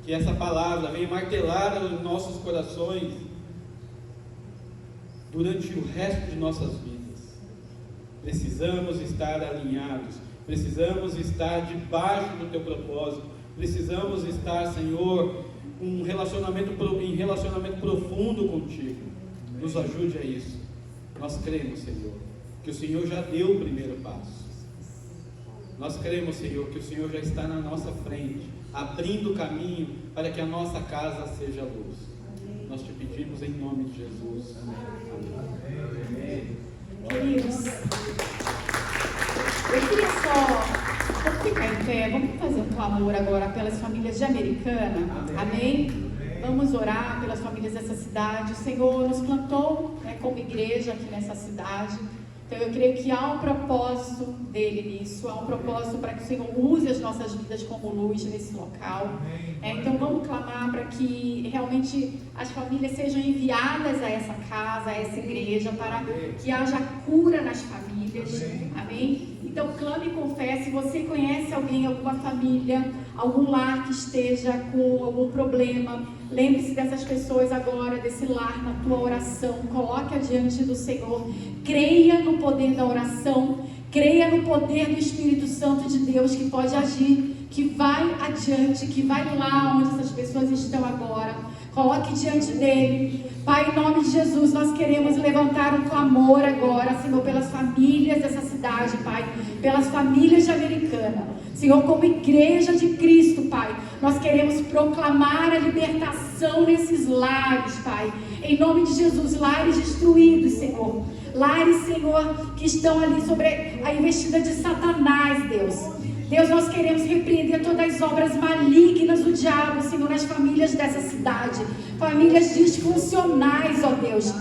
que essa palavra venha martelar os nossos corações durante o resto de nossas vidas. Precisamos estar alinhados, precisamos estar debaixo do teu propósito, precisamos estar, Senhor, em relacionamento profundo contigo. Nos ajude a isso. Nós cremos, Senhor, que o Senhor já deu o primeiro passo. Nós cremos, Senhor, que o Senhor já está na nossa frente, abrindo o caminho para que a nossa casa seja luz. Nós te pedimos em nome de Jesus. Amém. Queridos, eu queria só, vamos ficar em pé, vamos fazer um clamor agora pelas famílias de Americana, amém? Vamos orar pelas famílias dessa cidade. O Senhor nos plantou como igreja aqui nessa cidade, então eu creio que há um propósito dele nisso, há um propósito para que o Senhor use as nossas vidas como luz nesse local. Então vamos clamar para que realmente as famílias sejam enviadas a essa casa, a essa igreja, para que haja cura nas famílias, amém? Então clame e confesse. Se você conhece alguém, alguma família, algum lar que esteja com algum problema, lembre-se dessas pessoas agora, desse lar, na tua oração. Coloque adiante do Senhor. Creia no poder da oração, creia no poder do Espírito Santo de Deus, que pode agir, que vai adiante, que vai lá onde essas pessoas estão agora. Coloque diante dele. Pai, em nome de Jesus, nós queremos levantar um clamor agora, Senhor, pelas famílias dessa cidade, Pai, pelas famílias de Americana. Senhor, como igreja de Cristo, Pai, nós queremos proclamar a libertação nesses lares, Pai, em nome de Jesus. Lares destruídos, Senhor, lares, Senhor, que estão ali sobre a investida de Satanás, Deus. Deus, nós queremos repreender todas as obras malignas do diabo, Senhor, nas famílias dessa cidade, famílias disfuncionais, ó Deus.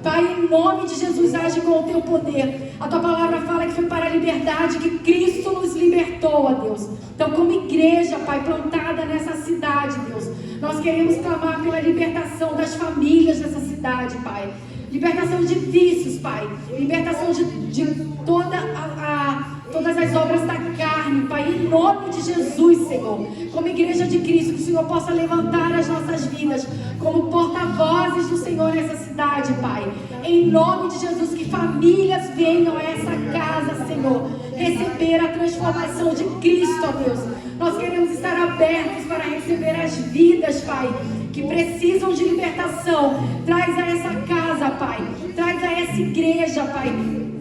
Pai, em nome de Jesus, age com o teu poder. A tua palavra fala que foi para a liberdade que Cristo nos libertou, ó Deus. Então, como igreja, Pai, plantada nessa cidade, Deus, nós queremos clamar pela libertação das famílias dessa cidade, Pai. Libertação de vícios, Pai. Libertação de todas as obras da carne, Pai, em nome de Jesus, Senhor. Como igreja de Cristo, que o Senhor possa levantar as nossas vidas como porta-vozes do Senhor nessa cidade, Pai. Em nome de Jesus, que famílias venham a essa casa, Senhor, receber a transformação de Cristo, ó Deus. Nós queremos estar abertos para receber as vidas, Pai, que precisam de libertação. Traz a essa casa, Pai. Traz a essa igreja, Pai,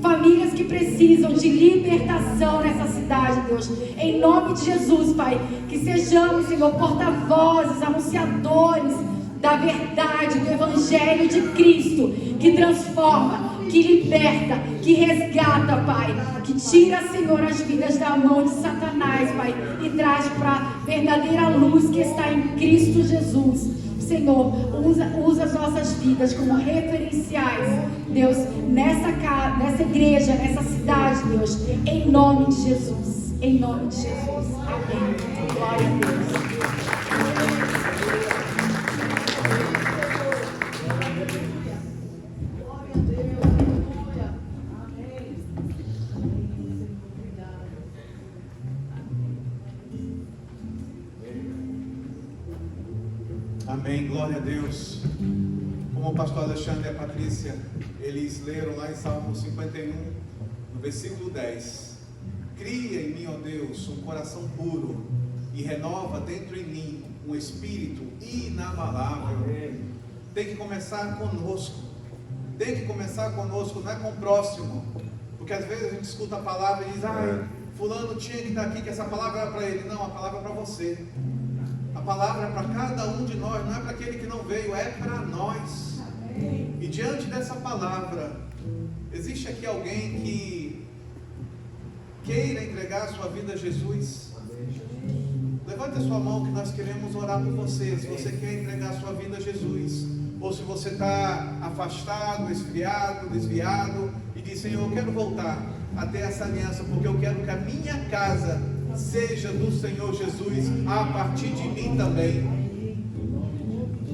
famílias que precisam de libertação nessa cidade, Deus. Em nome de Jesus, Pai, que sejamos, Senhor, porta-vozes, anunciadores da verdade, do Evangelho de Cristo, que transforma, que liberta, que resgata, Pai, que tira, Senhor, as vidas da mão de Satanás, Pai, e traz para a verdadeira luz que está em Cristo Jesus. Senhor, usa as nossas vidas como referenciais, Deus, nessa igreja, nessa cidade, Deus, em nome de Jesus, em nome de Jesus, amém, glória a Deus. Amém, glória a Deus. Como o pastor Alexandre e a Patrícia, eles leram lá em Salmo 51, no versículo 10: cria em mim, ó Deus, um coração puro e renova dentro em mim um espírito inabalável. Tem que começar conosco, não é com o próximo, porque às vezes a gente escuta a palavra e diz, fulano tinha que estar aqui, que essa palavra era para ele. Não, a palavra é para você. A palavra é para cada um de nós, não é para aquele que não veio, é para nós. E diante dessa palavra, existe aqui alguém que queira entregar a sua vida a Jesus? Levante a sua mão que nós queremos orar por você. Se você quer entregar a sua vida a Jesus, ou se você está afastado, esfriado, desviado, e diz, Senhor, eu quero voltar a ter essa aliança, porque eu quero que a minha casa seja do Senhor Jesus a partir de mim também.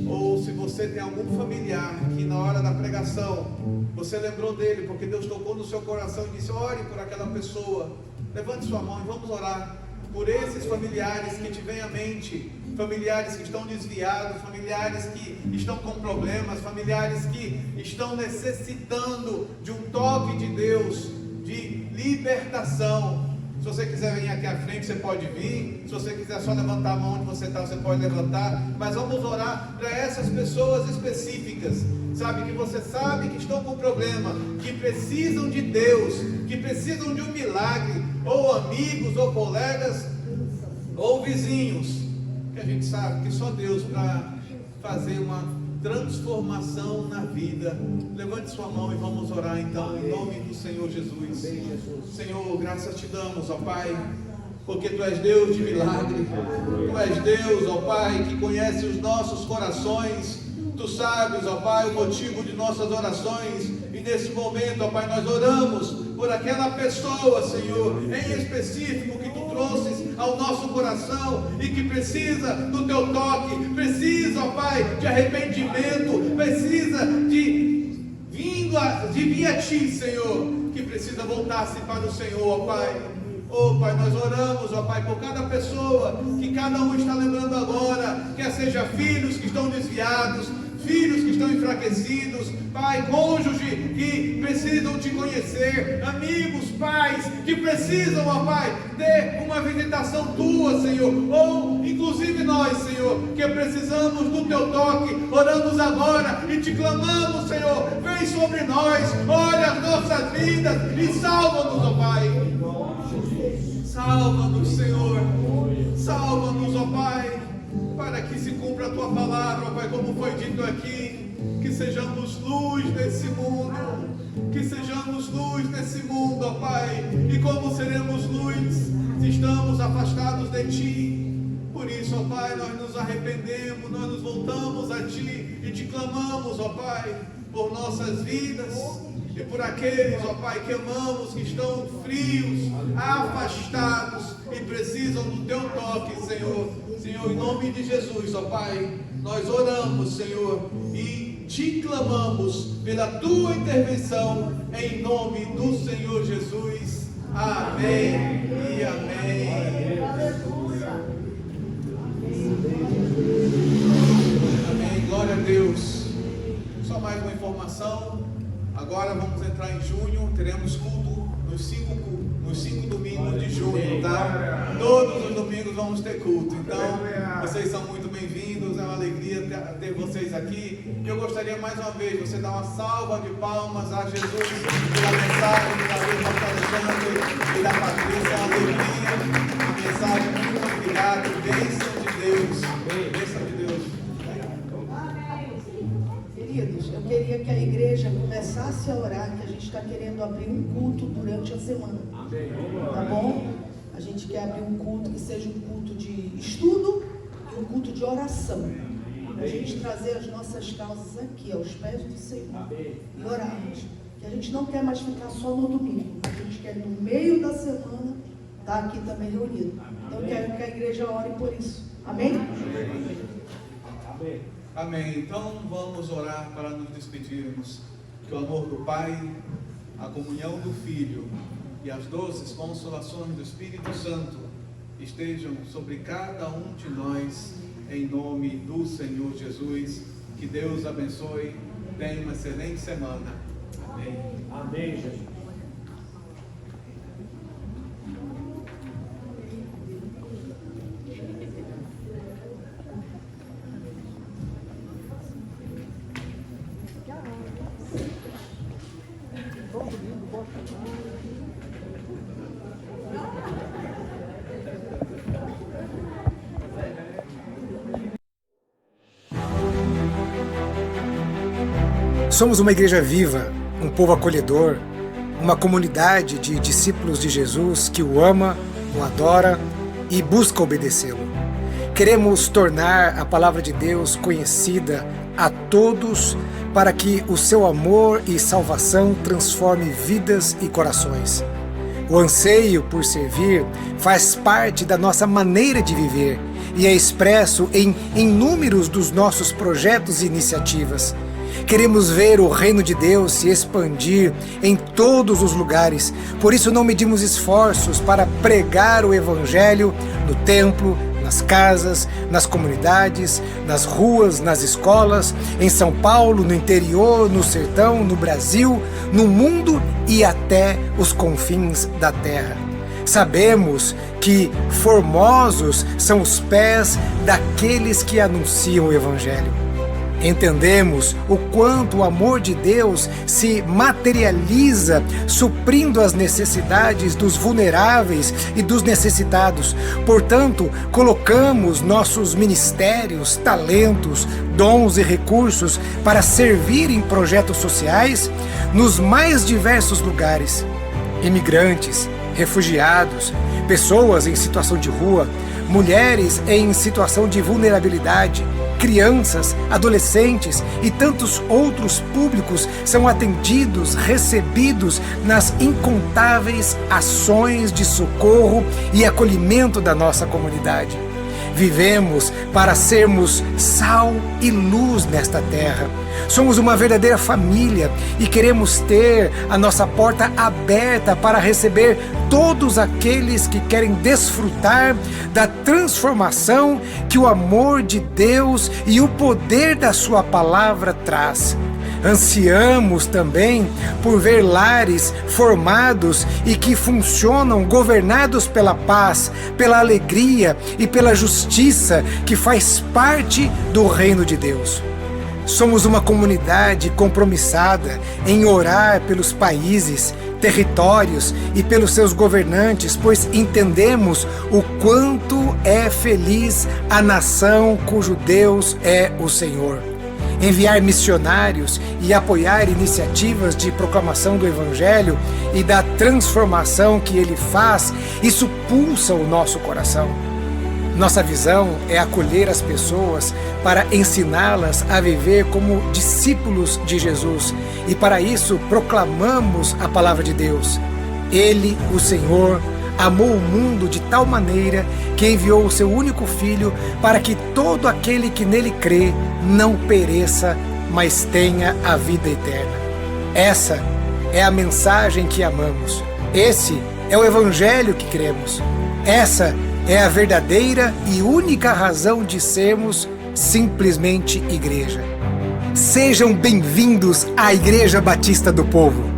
Ou se você tem algum familiar que na hora da pregação você lembrou dele, porque Deus tocou no seu coração e disse, ore por aquela pessoa. Levante sua mão e vamos orar por esses familiares que te vêm à mente, familiares que estão desviados, familiares que estão com problemas, familiares que estão necessitando de um toque de Deus, de libertação. Se você quiser vir aqui à frente, você pode vir. Se você quiser só levantar a mão onde você está, você pode levantar. Mas vamos orar para essas pessoas específicas, sabe, que você sabe que estão com problema, que precisam de Deus, que precisam de um milagre, ou amigos, ou colegas, ou vizinhos, que a gente sabe que só Deus para fazer uma transformação na vida. Levante sua mão e vamos orar então, em nome do Senhor Jesus. Senhor, graças te damos, ó Pai, porque Tu és Deus de milagre. Tu és Deus, ó Pai, que conhece os nossos corações. Tu sabes, ó Pai, o motivo de nossas orações. E nesse momento, ó Pai, nós oramos por aquela pessoa, Senhor, em específico, que Tu trouxes ao nosso coração e que precisa do Teu toque, precisa, ó Pai, de arrependimento, precisa de vir a Ti, Senhor, que precisa voltar-se para o Senhor, ó Pai. Oh Pai, nós oramos, ó Pai, por cada pessoa, que cada um está lembrando agora, quer seja filhos que estão desviados, filhos que estão enfraquecidos, Pai, cônjuge que precisam Te conhecer, amigos, pais que precisam, ó Pai, ter uma visitação Tua, Senhor, ou inclusive nós, Senhor, que precisamos do Teu toque. Oramos agora e Te clamamos, Senhor, vem sobre nós, olha as nossas vidas e salva-nos, ó Pai. Salva-nos, Senhor, salva-nos, ó Pai, para que se cumpra a Tua palavra, ó Pai, como foi dito aqui, que sejamos luz nesse mundo, que sejamos luz nesse mundo, ó Pai. E como seremos luz se estamos afastados de Ti? Por isso, ó Pai, nós nos arrependemos, nós nos voltamos a Ti e Te clamamos, ó Pai, por nossas vidas e por aqueles, ó Pai, que amamos, que estão frios, afastados e precisam do Teu toque, Senhor. Senhor, em nome de Jesus, ó Pai, nós oramos, Senhor, e Te clamamos pela Tua intervenção, em nome do Senhor Jesus. Amém e amém. Amém, glória a Deus. Só mais uma informação. Agora vamos entrar em junho, teremos culto nos cinco domingos de junho, tá? Todos os domingos vamos ter culto. Então, vocês são muito bem-vindos, é uma alegria ter vocês aqui. Eu gostaria mais uma vez, você dar uma salva de palmas a Jesus pela mensagem da Deus Alexandre e da Patrícia, é uma alegria, uma mensagem muito obrigado, bênção de Deus, bênção de Deus. Queridos, eu queria que a igreja começasse a orar, que a gente está querendo abrir um culto durante a semana. Tá bom? A gente quer abrir um culto que seja um culto de estudo e um culto de oração. Para a gente trazer as nossas causas aqui, aos pés do Senhor, e orarmos. Que a gente não quer mais ficar só no domingo. A gente quer no meio da semana estar aqui também reunido. Então eu quero que a igreja ore por isso. Amém? Amém. Amém. Então vamos orar para nos despedirmos. Que o amor do Pai, a comunhão do Filho e as doces consolações do Espírito Santo estejam sobre cada um de nós, em nome do Senhor Jesus. Que Deus abençoe. Tenha uma excelente semana. Amém. Amém, Jesus. Somos uma igreja viva, um povo acolhedor, uma comunidade de discípulos de Jesus que o ama, o adora e busca obedecê-lo. Queremos tornar a palavra de Deus conhecida a todos para que o seu amor e salvação transforme vidas e corações. O anseio por servir faz parte da nossa maneira de viver e é expresso em inúmeros dos nossos projetos e iniciativas. Queremos ver o reino de Deus se expandir em todos os lugares. Por isso não medimos esforços para pregar o Evangelho no templo, nas casas, nas comunidades, nas ruas, nas escolas, em São Paulo, no interior, no sertão, no Brasil, no mundo e até os confins da terra. Sabemos que formosos são os pés daqueles que anunciam o Evangelho. Entendemos o quanto o amor de Deus se materializa suprindo as necessidades dos vulneráveis e dos necessitados. Portanto, colocamos nossos ministérios, talentos, dons e recursos para servir em projetos sociais nos mais diversos lugares. Imigrantes, refugiados, pessoas em situação de rua, mulheres em situação de vulnerabilidade, crianças, adolescentes e tantos outros públicos são atendidos, recebidos nas incontáveis ações de socorro e acolhimento da nossa comunidade. Vivemos para sermos sal e luz nesta terra. Somos uma verdadeira família e queremos ter a nossa porta aberta para receber todos aqueles que querem desfrutar da transformação que o amor de Deus e o poder da sua palavra traz. Ansiamos também por ver lares formados e que funcionam governados pela paz, pela alegria e pela justiça que faz parte do reino de Deus. Somos uma comunidade compromissada em orar pelos países, territórios e pelos seus governantes, pois entendemos o quanto é feliz a nação cujo Deus é o Senhor. enviar missionários e apoiar iniciativas de proclamação do Evangelho e da transformação que ele faz, isso pulsa o nosso coração. Nossa visão é acolher as pessoas para ensiná-las a viver como discípulos de Jesus, e para isso proclamamos a palavra de Deus. Ele, o Senhor, amou o mundo de tal maneira que enviou o seu único Filho para que todo aquele que nele crê não pereça, mas tenha a vida eterna. Essa é a mensagem que amamos. Esse é o Evangelho que cremos. Essa é a verdadeira e única razão de sermos simplesmente igreja. Sejam bem-vindos à Igreja Batista do Povo.